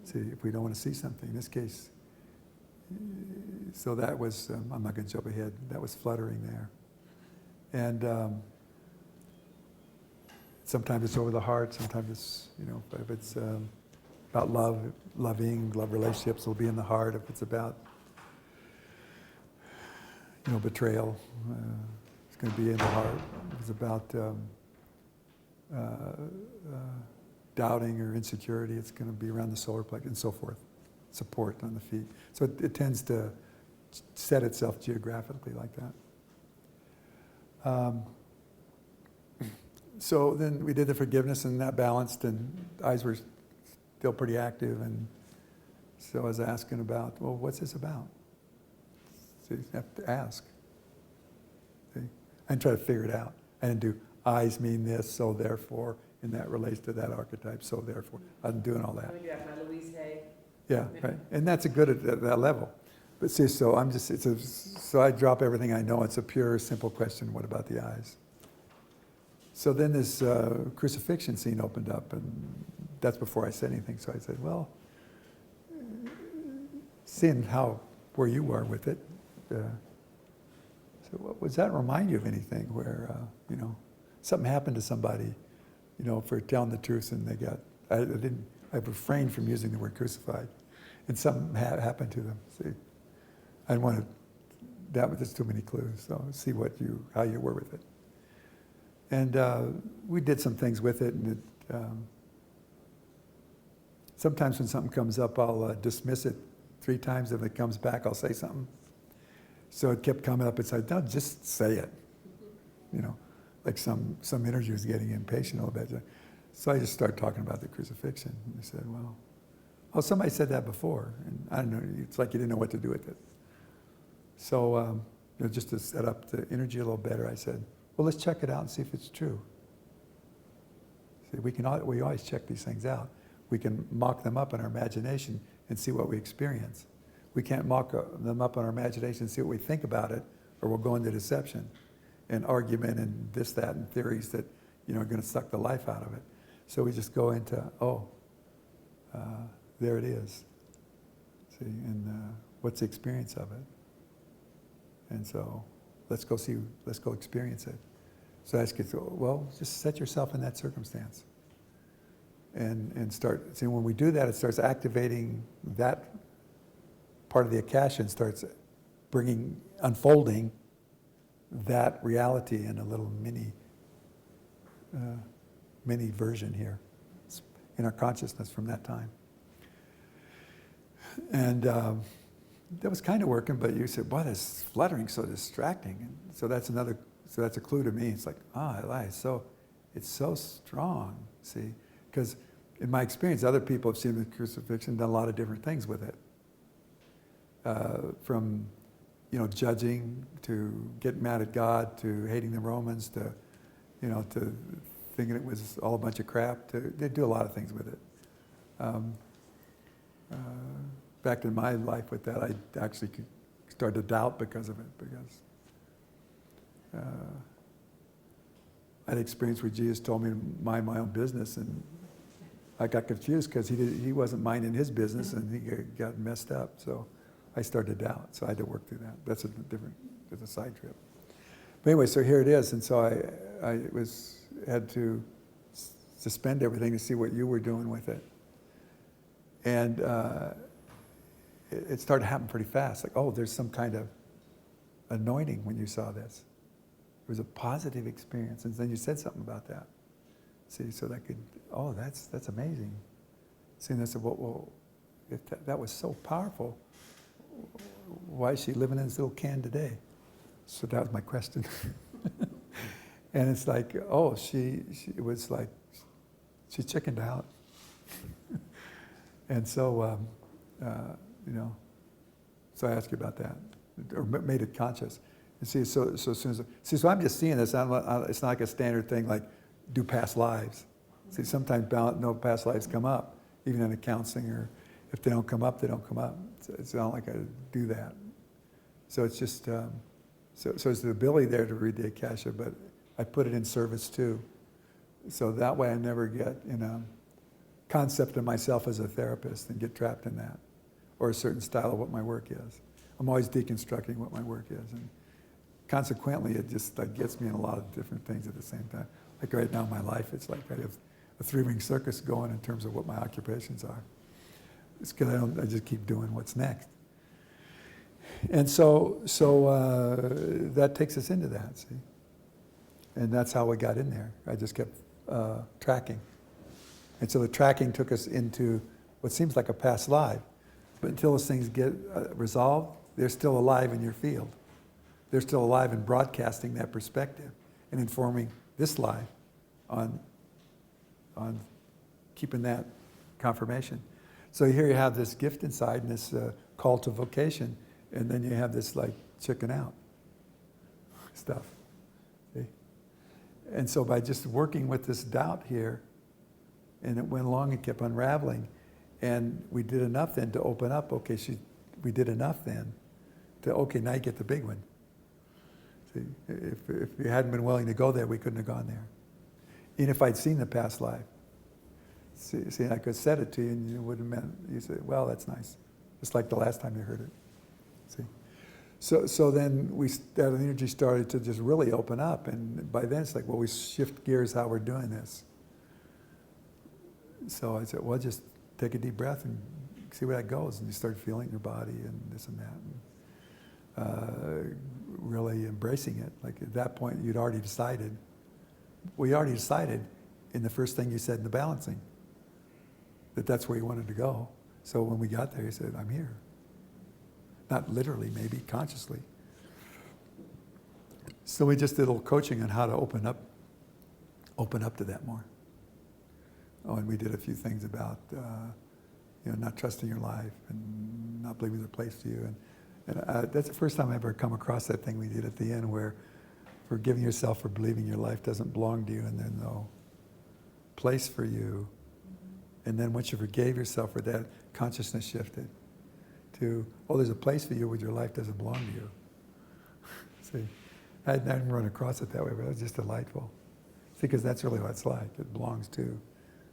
See, if we don't want to see something, in this case, so that was, I'm not going to jump ahead, that was fluttering there. And sometimes it's over the heart, sometimes it's, if it's about love relationships will be in the heart. If it's about, betrayal, going to be in the heart. It's about doubting or insecurity. It's going to be around the solar plexus and so forth. Support on the feet. So it tends to set itself geographically like that. So then we did the forgiveness, and that balanced, and eyes were still pretty active. And so I was asking about, well, what's this about? So you have to ask. See? I didn't try to figure it out. I didn't do eyes mean this, so therefore, and that relates to that archetype, so therefore. I wasn't doing all that. Let me do that, my Louise Hay. Yeah, right. And that's a good at that level. But see, so I'm just, so I drop everything I know. It's a pure, simple question. What about the eyes? So then this crucifixion scene opened up, and that's before I said anything. So I said, well, seeing where you are with it, so what, does that remind you of anything where, something happened to somebody, for telling the truth, and I refrained from using the word crucified, and something happened to them. See, I didn't want to, that was just too many clues, so see how you were with it. And we did some things with it, and sometimes when something comes up, I'll dismiss it 3 times. If it comes back, I'll say something. So it kept coming up. It's like, no, just say it. Like some interviews getting impatient a little bit. So I just started talking about the crucifixion. And they said, well, somebody said that before. And I don't know, it's like you didn't know what to do with it. So just to set up the energy a little better, I said, well, let's check it out and see if it's true. See, we always check these things out. We can mock them up in our imagination and see what we experience. We can't mock them up in our imagination and see what we think about it, or we'll go into deception and argument and this, that, and theories that are going to suck the life out of it. So we just go into, there it is. See, and what's the experience of it? And so let's go experience it. So I ask you, well, just set yourself in that circumstance. And start, see, when we do that, it starts activating that part of the akasha and starts unfolding that reality in a little mini version here in our consciousness from that time. And that was kind of working, but you said, boy, this fluttering's so distracting. And so that's a clue to me. It's like, it's so strong, see? Because in my experience, other people have seen the crucifixion, done a lot of different things with it. From, judging, to getting mad at God, to hating the Romans, to thinking it was all a bunch of crap. They do a lot of things with it. Back in my life with that, I actually started to doubt because of it, because I had experience where Jesus told me to mind my own business, and I got confused because he wasn't minding his business, and he got messed up. So I started to doubt. So I had to work through that. That's a side trip. But anyway, so here it is, and so I had to suspend everything to see what you were doing with it, and it started to happen pretty fast. Like, there's some kind of anointing when you saw this. It was a positive experience, and then you said something about that. See, so that that's amazing. See, and I said, well, if that was so powerful, why is she living in this little can today? So that was my question. And it's like, she was like, she chickened out. And so, so I asked you about that, or made it conscious. And see, so as soon as, so I'm just seeing this. It's not like a standard thing like do past lives. See, sometimes no past lives come up, even in a counseling, or if they don't come up, they don't come up. It's not like I do that. So it's just, so it's the ability there to read the Akasha, but I put it in service too. So that way I never get in a concept of myself as a therapist and get trapped in that, or a certain style of what my work is. I'm always deconstructing what my work is, and consequently it just gets me in a lot of different things at the same time. Like right now in my life, it's like I have a 3-ring circus going in terms of what my occupations are. It's because I just keep doing what's next. And so that takes us into that, see? And that's how we got in there. I just kept tracking. And so the tracking took us into what seems like a past life. But until those things get resolved, they're still alive in your field. They're still alive in broadcasting that perspective and informing this life on keeping that confirmation. So here you have this gift inside and this call to vocation, and then you have this like chicken out stuff. See? And so by just working with this doubt here, and it went along and kept unraveling, and we did enough then to open up, okay, we did enough then to, okay, now you get the big one. See, if you hadn't been willing to go there, we couldn't have gone there. Even if I'd seen the past life. See, I could have said it to you and you wouldn't have meant, you say, well, that's nice. Just like the last time you heard it. See? So then that energy started to just really open up, and by then it's like, well, we shift gears how we're doing this. So I said, well, just take a deep breath and see where that goes. And you start feeling your body and this and that. And, really embracing it. Like at that point, you'd already decided. We already decided in the first thing you said in the balancing that that's where you wanted to go. So when we got there, you said, I'm here. Not literally, maybe consciously. So we just did a little coaching on how to open up to that more. Oh, and we did a few things about, not trusting your life and not believing there's a place to you. And that's the first time I ever come across that thing we did at the end, where forgiving yourself for believing your life doesn't belong to you and there's no place for you. And then once you forgave yourself for that, consciousness shifted to, oh, there's a place for you where your life doesn't belong to you. See, I hadn't run across it that way, but it was just delightful. See, because that's really what it's like. It belongs to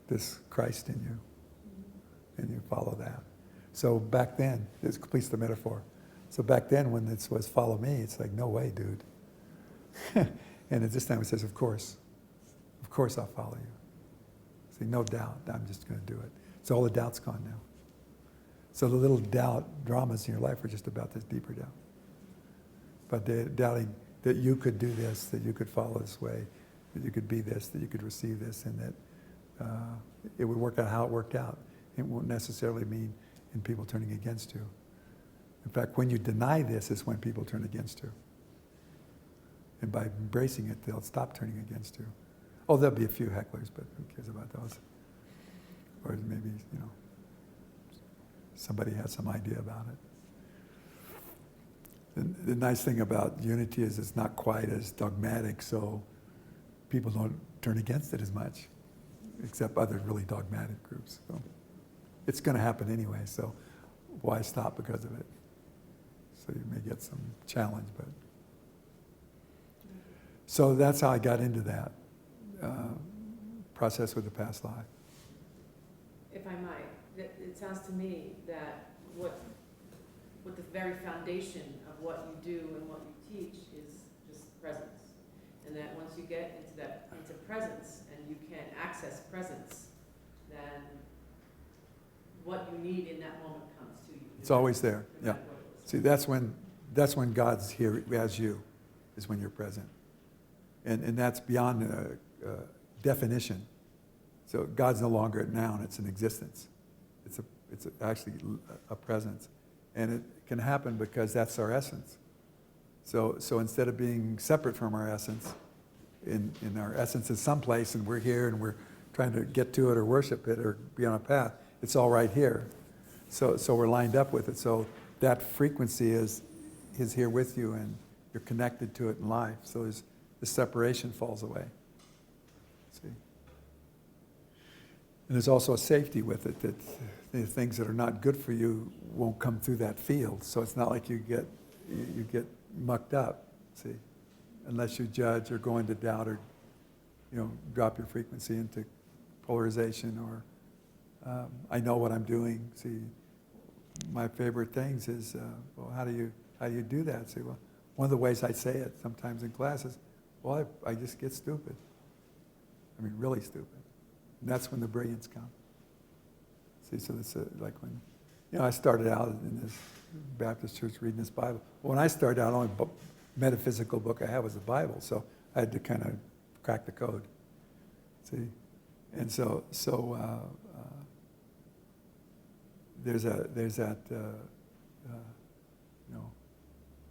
this Christ in you. And you follow that. So back then, this completes the metaphor. So back then, when it was follow me, it's like, no way, dude. And at this time it says, of course I'll follow you. See, no doubt, I'm just going to do it. So all the doubt's gone now. So the little doubt dramas in your life are just about this deeper doubt. But doubting that you could do this, that you could follow this way, that you could be this, that you could receive this, and that it would work out how it worked out. It won't necessarily mean in people turning against you. In fact, when you deny this is when people turn against you. And by embracing it, they'll stop turning against you. Oh, there'll be a few hecklers, but who cares about those? Or maybe, somebody has some idea about it. The nice thing about unity is it's not quite as dogmatic, so people don't turn against it as much, except other really dogmatic groups. So it's going to happen anyway, so why stop because of it? So you may get some challenge, but... So that's how I got into that process with the past life. If I might, it sounds to me that what the very foundation of what you do and what you teach is just presence. And that once you get into presence and you can access presence, then what you need in that moment comes to you. It's always there, no yeah. matter what it is. See, that's when God's here as you, is when you're present. And that's beyond definition. So God's no longer a noun, it's an existence. It's actually a presence. And it can happen because that's our essence. So instead of being separate from our essence, in our essence is someplace and we're here and we're trying to get to it or worship it or be on a path, it's all right here. So we're lined up with it. So that frequency is here with you and you're connected to it in life. So the separation falls away. See? And there's also a safety with it, that the things that are not good for you won't come through that field. So it's not like you get mucked up, see, unless you judge or go into doubt or, drop your frequency into polarization or I know what I'm doing. See, my favorite things is, well, how do you do that? See, well, one of the ways I say it sometimes in classes, well, I just get stupid. I mean, really stupid. And that's when the brilliance comes. See, so it's like when, I started out in this Baptist church reading this Bible. Well, when I started out, the only metaphysical book I had was the Bible. So I had to kind of crack the code. See? And there's that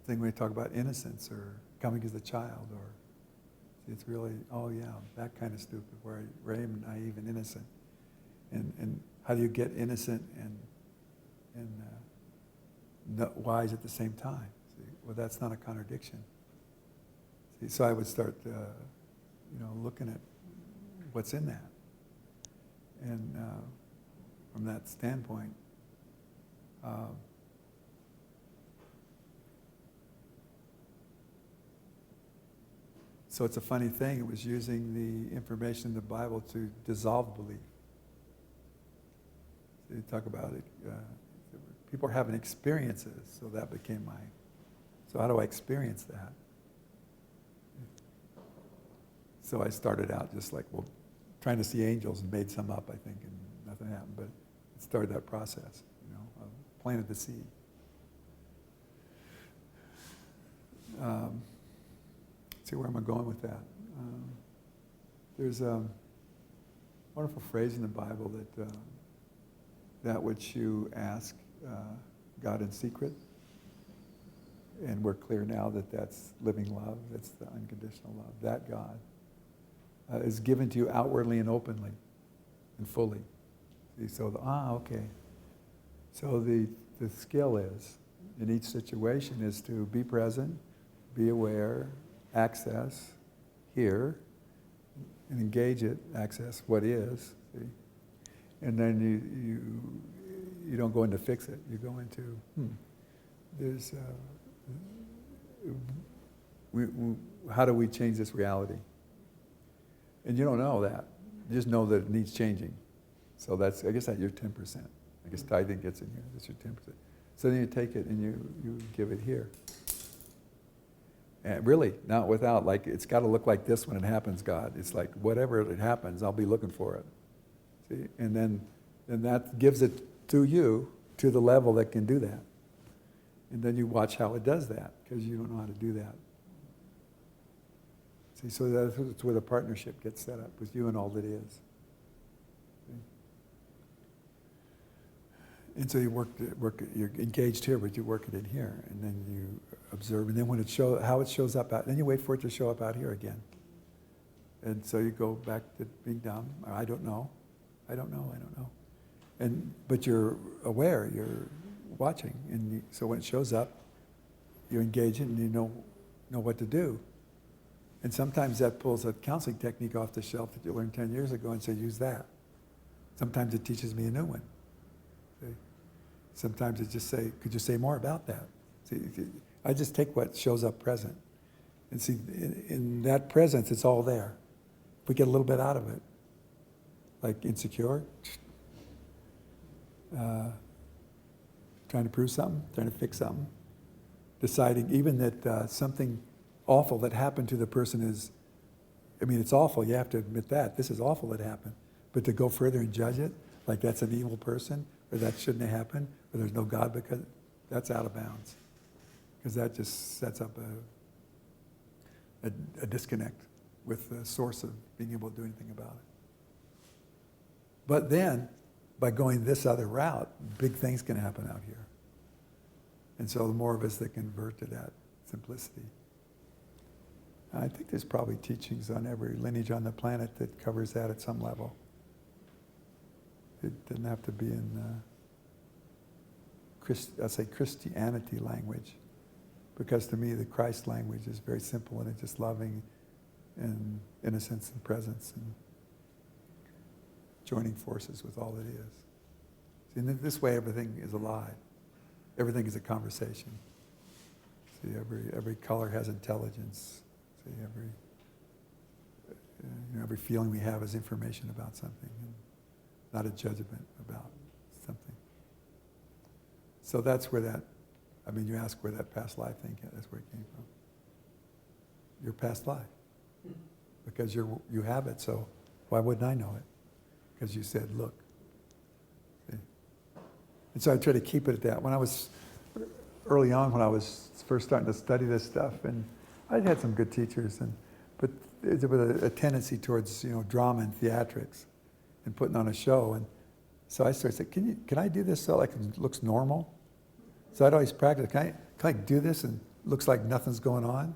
thing when we talk about innocence or coming as a child, or it's really, oh yeah, that kind of stupid, where I am naive and innocent. And how do you get innocent and wise at the same time? See? Well, that's not a contradiction. See? So I would start, looking at what's in that. And from that standpoint, so it's a funny thing. It was using the information in the Bible to dissolve belief. So you talk about it. People are having experiences, so that became so how do I experience that? So I started out just like, trying to see angels and made some up, I think, and nothing happened. But it started that process, planted the seed. See, where am I going with that? There's a wonderful phrase in the Bible that which you ask God in secret, and we're clear now that that's living love, that's the unconditional love. That God is given to you outwardly and openly and fully. See, so okay. So the skill is, in each situation, is to be present, be aware, access, hear, and engage it, access what is, see? And then you don't go in to fix it. You go into, how do we change this reality? And you don't know that. You just know that it needs changing. So I guess that's your 10%. I guess tithing gets in here. That's your 10%. So then you take it and you give it here. And really, not without, it's got to look like this when it happens, God. It's like, whatever it happens, I'll be looking for it. See? And then that gives it to you to the level that can do that. And then you watch how it does that, because you don't know how to do that. See, so that's where the partnership gets set up, with you and all that is. See? And so you're engaged here, but you work it in here, and then you observe, and then when how it shows up out, then you wait for it to show up out here again. And so you go back to being dumb. I don't know. But you're aware, you're watching, and so when it shows up, you engage it, and you know what to do. And sometimes that pulls a counseling technique off the shelf that you learned 10 years ago and say, use that. Sometimes it teaches me a new one. See? Sometimes it just could you say more about that? See, I just take what shows up present. And see, in that presence, it's all there. If we get a little bit out of it, like insecure, trying to prove something, trying to fix something, deciding even that something awful that happened to the person it's awful, you have to admit that. This is awful that happened. But to go further and judge it, like that's an evil person, or that shouldn't have happened, or there's no God, because that's out of bounds. Because that just sets up a disconnect with the source of being able to do anything about it. But then, by going this other route, big things can happen out here. And so the more of us that convert to that simplicity. I think there's probably teachings on every lineage on the planet that covers that at some level. It doesn't have to be in Christianity language, because to me the Christ language is very simple, and it's just loving and innocence and presence and joining forces with all that is. See, in this way everything is alive. Everything is a conversation. See, every color has intelligence. See, every feeling we have is information about something, and not a judgment about something. So that's where you ask where that past life thing, that's where it came from. Your past life. Because you have it, so why wouldn't I know it? Because you said, look. See? And so I try to keep it at that. When I was early on, when I was first starting to study this stuff, and I'd had some good teachers, but there's a tendency towards, drama and theatrics and putting on a show. And so I started saying, can I do this so like it looks normal? So I'd always practice, can I do this and it looks like nothing's going on?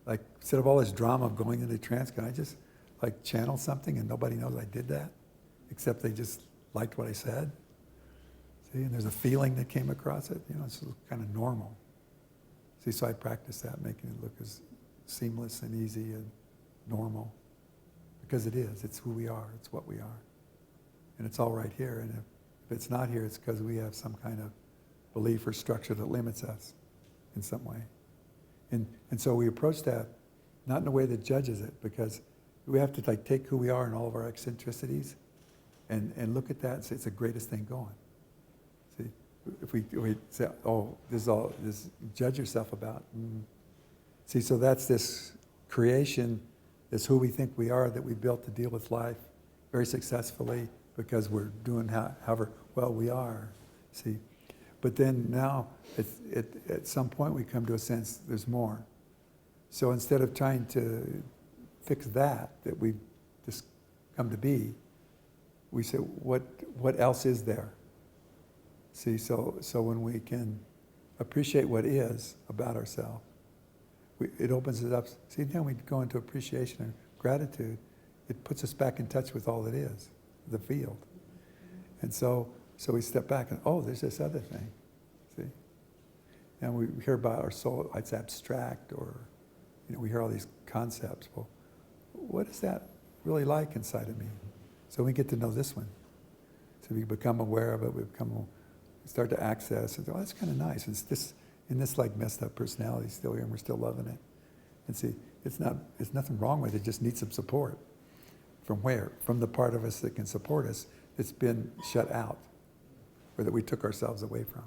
Like, instead of all this drama of going into trance, can I just like channel something and nobody knows I did that? Except they just liked what I said. See, and there's a feeling that came across it, it's kind of normal. See, so I practiced that, making it look as seamless and easy and normal. Because it is, it's who we are, it's what we are. And it's all right here, and if it's not here, it's because we have some kind of belief or structure that limits us in some way. And so we approach that not in a way that judges it, because we have to like take who we are and all of our eccentricities and look at that and say it's the greatest thing going. See, if we say, oh, this judge yourself about. See, so that's this creation, this who we think we are that we built to deal with life very successfully because we're doing however well we are. See, but then now at some point we come to a sense there's more. So instead of trying to fix that we've just come to be, we say, what else is there? See, so when we can appreciate what is about ourselves, it opens it up. See, then we go into appreciation and gratitude. It puts us back in touch with all that is, the field. And so we step back and, oh, there's this other thing. See? And we hear about our soul, it's abstract, or we hear all these concepts. Well, what is that really like inside of me? So we get to know this one. So we become aware of it, we start to access it. Oh, that's kind of nice. It's this like messed up personality still here, and we're still loving it. And see, it's nothing wrong with it, just needs some support. From where? From the part of us that can support us that's been shut out, or that we took ourselves away from.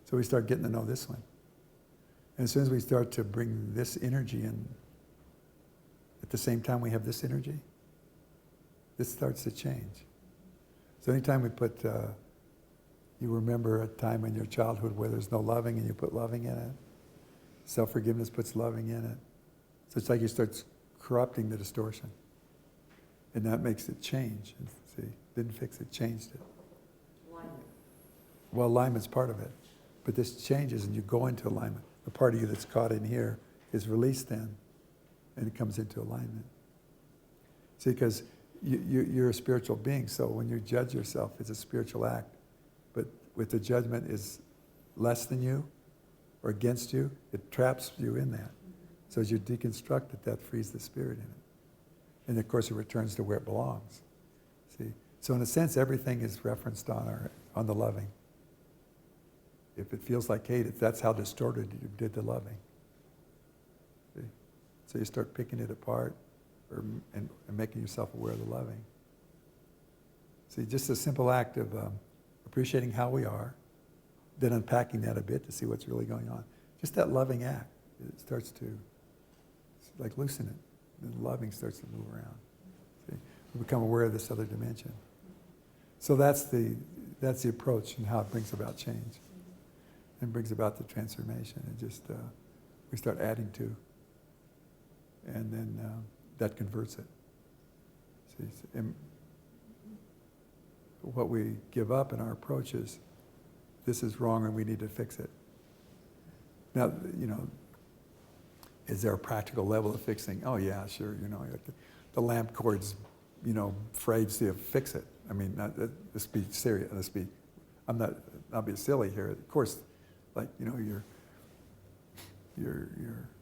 So we start getting to know this one. And as soon as we start to bring this energy in, at the same time we have this energy, this starts to change. So anytime we put, you remember a time in your childhood where there's no loving and you put loving in it. Self-forgiveness puts loving in it. So it's like you start corrupting the distortion. And that makes it change. See, didn't fix it, changed it. Alignment. Well, alignment's part of it. But this changes and you go into alignment. The part of you that's caught in here is released then, and it comes into alignment. See, because you're a spiritual being, so when you judge yourself, it's a spiritual act. But with the judgment is less than you or against you, it traps you in that. So as you deconstruct it, that frees the spirit in it. And of course it returns to where it belongs. See? So in a sense, everything is referenced on the loving. If it feels like hate, that's how distorted you did the loving. See? So you start picking it apart and making yourself aware of the loving. See, just a simple act of appreciating how we are, then unpacking that a bit to see what's really going on. Just that loving act, it starts to like loosen it. The loving starts to move around. See? We become aware of this other dimension. So that's the approach and how it brings about change. And brings about the transformation. And just, we start adding to. And then that converts it. See, and what we give up in our approach is, this is wrong and we need to fix it. Now, is there a practical level of fixing? Oh yeah, sure, the lamp cord's, frayed, so you fix it. I mean, let's be serious, I'll be silly here. Of course, like,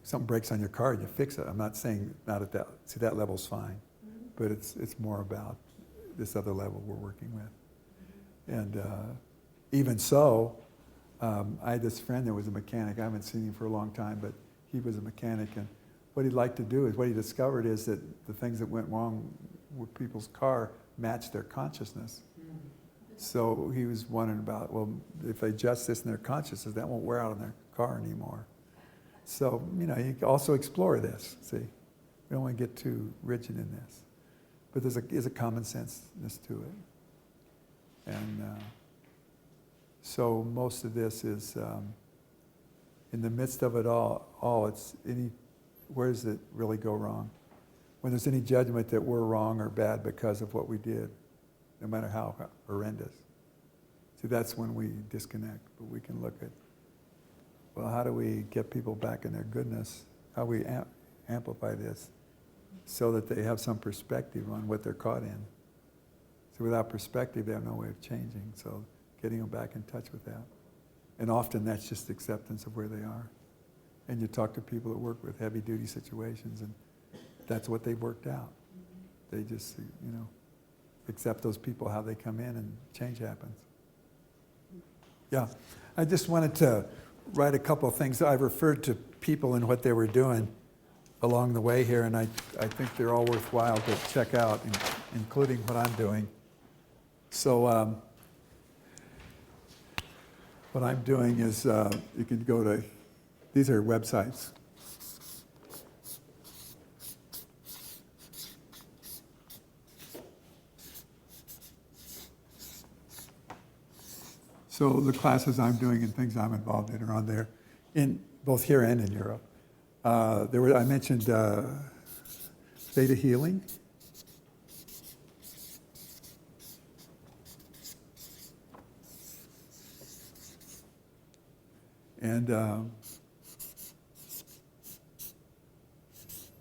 something breaks on your car, you fix it. I'm not saying not at that, see, that level's fine. But it's more about this other level we're working with. And even so, I had this friend that was a mechanic. I haven't seen him for a long time, but he was a mechanic. And what he'd like to do is, what he discovered is that the things that went wrong with people's car matched their consciousness. So he was wondering about, well, if they adjust this in their consciousness, that won't wear out on their car anymore. So, you can also explore this, see. We don't want to get too rigid in this. But there's a common senseness to it. And so most of this is, in the midst of it all, where does it really go wrong? When there's any judgment that we're wrong or bad because of what we did, no matter how horrendous. See, that's when we disconnect. But we can look at, well, how do we get people back in their goodness? How we amplify this so that they have some perspective on what they're caught in. So without perspective, they have no way of changing. So getting them back in touch with that. And often that's just acceptance of where they are. And you talk to people that work with heavy duty situations, and that's what they've worked out. They just, accept those people, how they come in, and change happens. Yeah, I just wanted to write a couple of things. I referred to people and what they were doing along the way here, and I think they're all worthwhile to check out, including what I'm doing. So what I'm doing is, you can go to, these are websites. So the classes I'm doing and things I'm involved in are on there, in both here and in Europe. I mentioned theta healing. And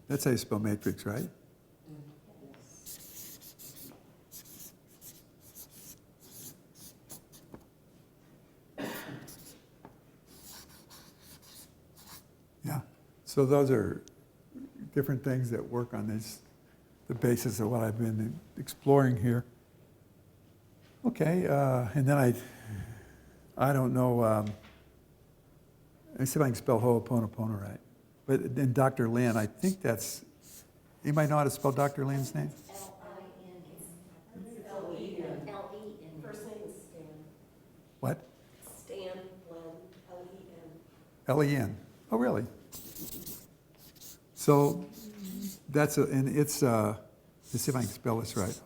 that's how you spell matrix, right? Yeah. So those are different things that work on the basis of what I've been exploring here. Okay, and then I don't know, let me see if I can spell Ho'oponopono right. But then Dr. Lin, I think that's, anybody know how to spell Dr. Lin's name? L-I-N. L-E-N. First name is Stan. What? Stan Lin, L-E-N. L-E-N. Oh, really? So that's and it's, let's see if I can spell this right.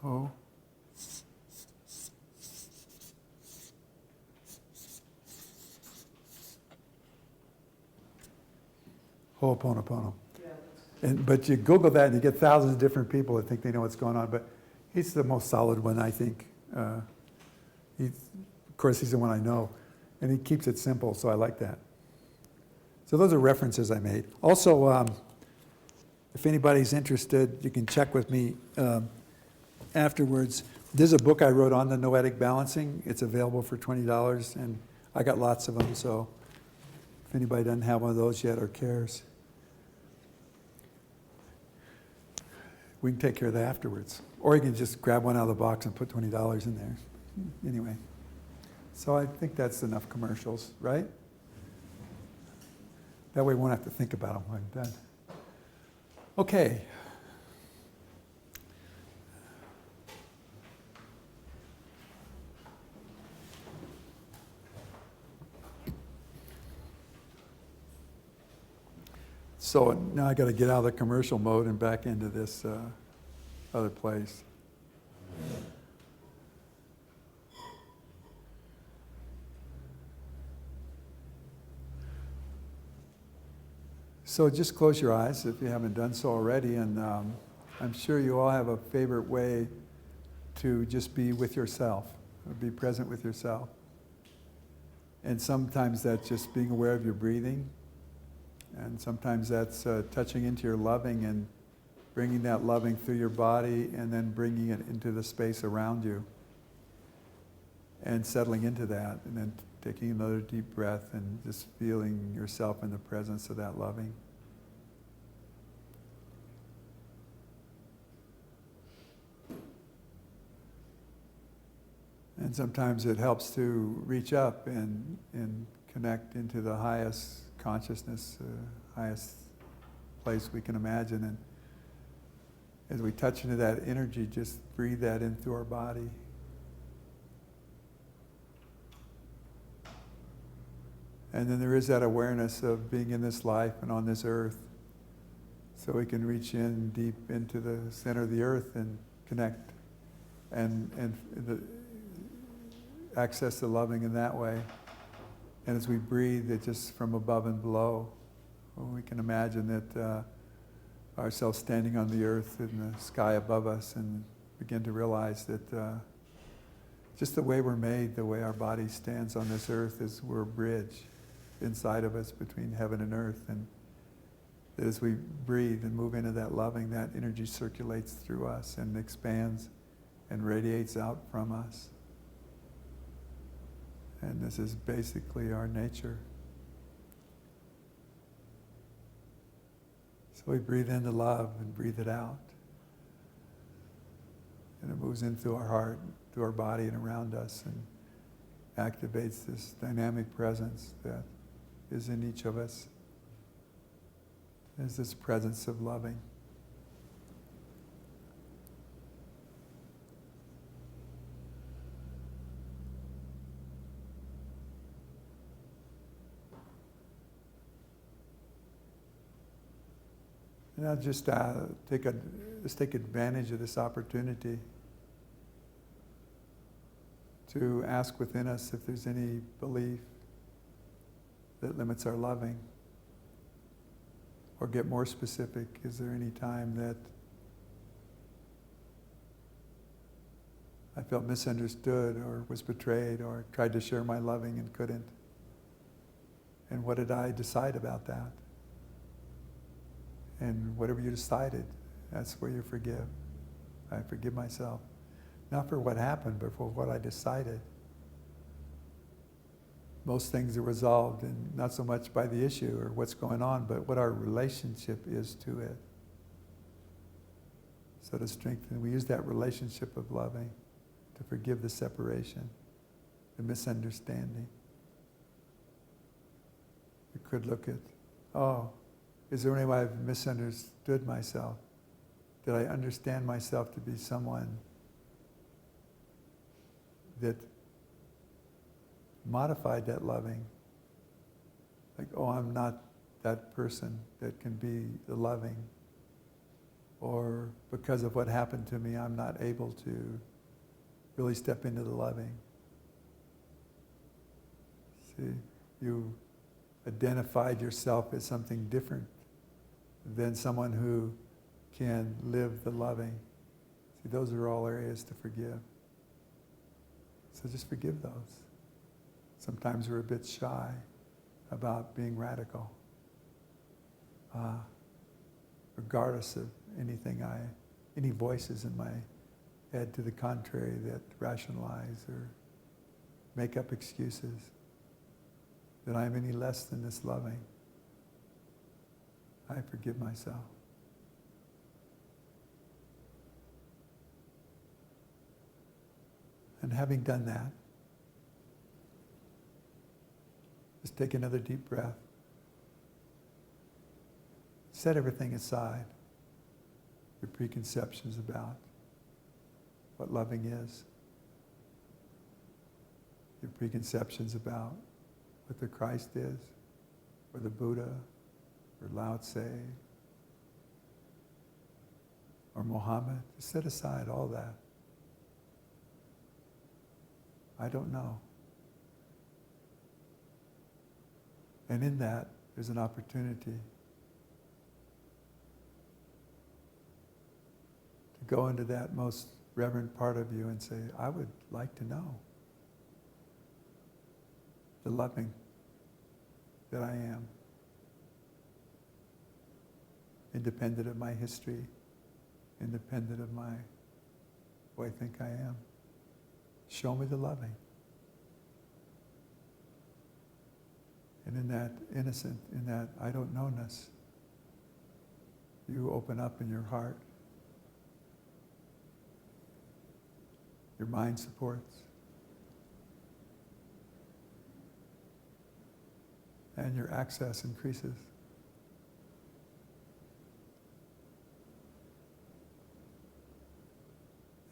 Ho'oponopono. But you Google that and you get thousands of different people that think they know what's going on, but he's the most solid one, I think. Of course, he's the one I know, and he keeps it simple, so I like that. So those are references I made. Also, if anybody's interested, you can check with me afterwards. There's a book I wrote on the noetic balancing. It's available for $20, and I got lots of them, so if anybody doesn't have one of those yet or cares, we can take care of that afterwards. Or you can just grab one out of the box and put $20 in there. Anyway, so I think that's enough commercials, right? That way we won't have to think about them when I'm done. Okay. So now I got to get out of the commercial mode and back into this other place. So just close your eyes if you haven't done so already, and I'm sure you all have a favorite way to just be with yourself, be present with yourself. And sometimes that's just being aware of your breathing, and sometimes that's touching into your loving and bringing that loving through your body and then bringing it into the space around you and settling into that, and then taking another deep breath and just feeling yourself in the presence of that loving. And sometimes it helps to reach up and connect into the highest consciousness, highest place we can imagine. And as we touch into that energy, just breathe that in through our body. And then there is that awareness of being in this life and on this earth. So we can reach in deep into the center of the earth and connect and access the loving in that way. And as we breathe, it just from above and below, we can imagine that ourselves standing on the earth in the sky above us and begin to realize that just the way we're made, the way our body stands on this earth is we're a bridge inside of us between heaven and earth. And as we breathe and move into that loving, that energy circulates through us and expands and radiates out from us. And this is basically our nature. So we breathe into love and breathe it out. And it moves in through our heart, through our body and around us, and activates this dynamic presence that is in each of us. There's this presence of loving. And I'll just take advantage of this opportunity to ask within us if there's any belief that limits our loving. Or get more specific, is there any time that I felt misunderstood or was betrayed or tried to share my loving and couldn't? And what did I decide about that? And whatever you decided, that's where you forgive. I forgive myself. Not for what happened, but for what I decided. Most things are resolved, and not so much by the issue or what's going on, but what our relationship is to it. So to strengthen, we use that relationship of loving to forgive the separation, the misunderstanding. We could look at, is there any way I've misunderstood myself? Did I understand myself to be someone that modified that loving? Like, I'm not that person that can be the loving. Or because of what happened to me, I'm not able to really step into the loving. See, you identified yourself as something different than someone who can live the loving. See, those are all areas to forgive. So just forgive those. Sometimes we're a bit shy about being radical, regardless of any voices in my head to the contrary that rationalize or make up excuses that I'm any less than this loving. I forgive myself. And having done that, just take another deep breath. Set everything aside, your preconceptions about what loving is, your preconceptions about what the Christ is, or the Buddha, or Lao Tse, or Muhammad. Just set aside all that. I don't know. And in that, there's an opportunity to go into that most reverent part of you and say, I would like to know the loving that I am, independent of my history, independent of who I think I am. Show me the loving. And in that innocent, in that I don't know-ness, you open up in your heart. Your mind supports. And your access increases.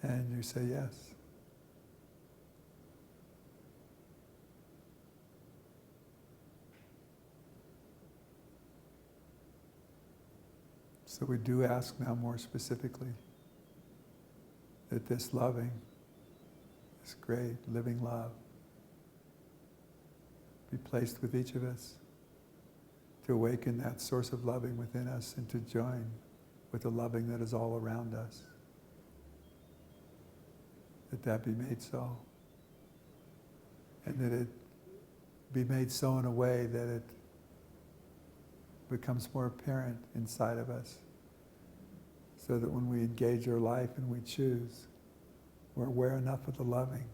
And you say yes. So we do ask now more specifically that this loving, this great living love, be placed with each of us to awaken that source of loving within us and to join with the loving that is all around us. That be made so. And that it be made so in a way that it becomes more apparent inside of us. So that when we engage our life and we choose, we're aware enough of the loving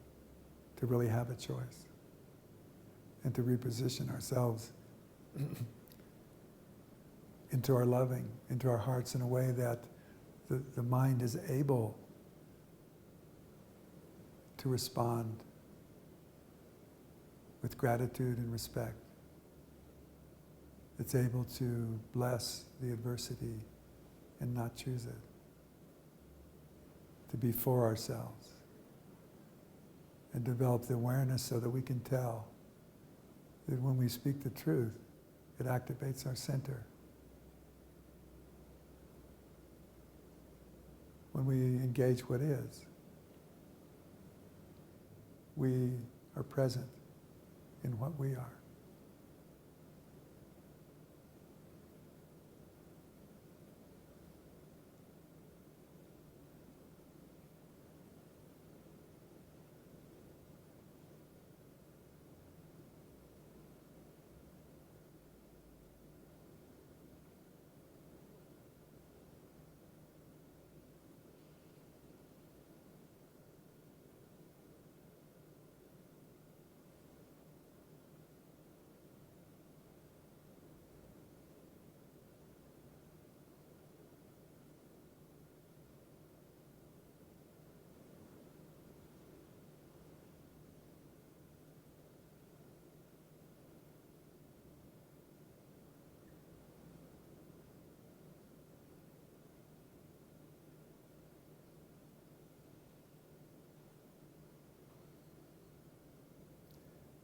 to really have a choice. And to reposition ourselves into our loving, into our hearts in a way that the mind is able to respond with gratitude and respect. It's able to bless the adversity and not choose it. To be for ourselves. And develop the awareness so that we can tell that when we speak the truth, it activates our center. When we engage what is, we are present in what we are.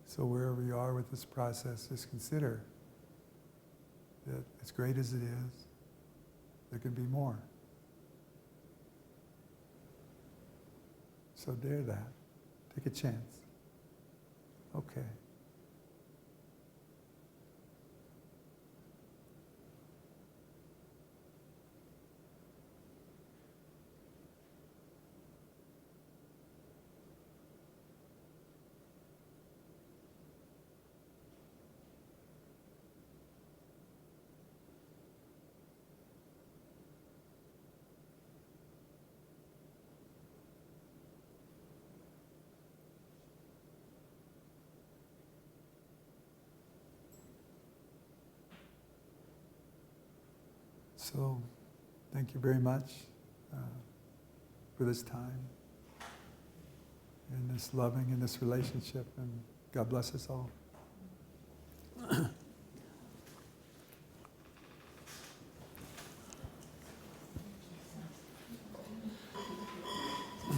So wherever you are with this process, just consider that as great as it is, there can be more. So dare that. Take a chance. Okay. So, thank you very much for this time and this loving and this relationship, and God bless us all.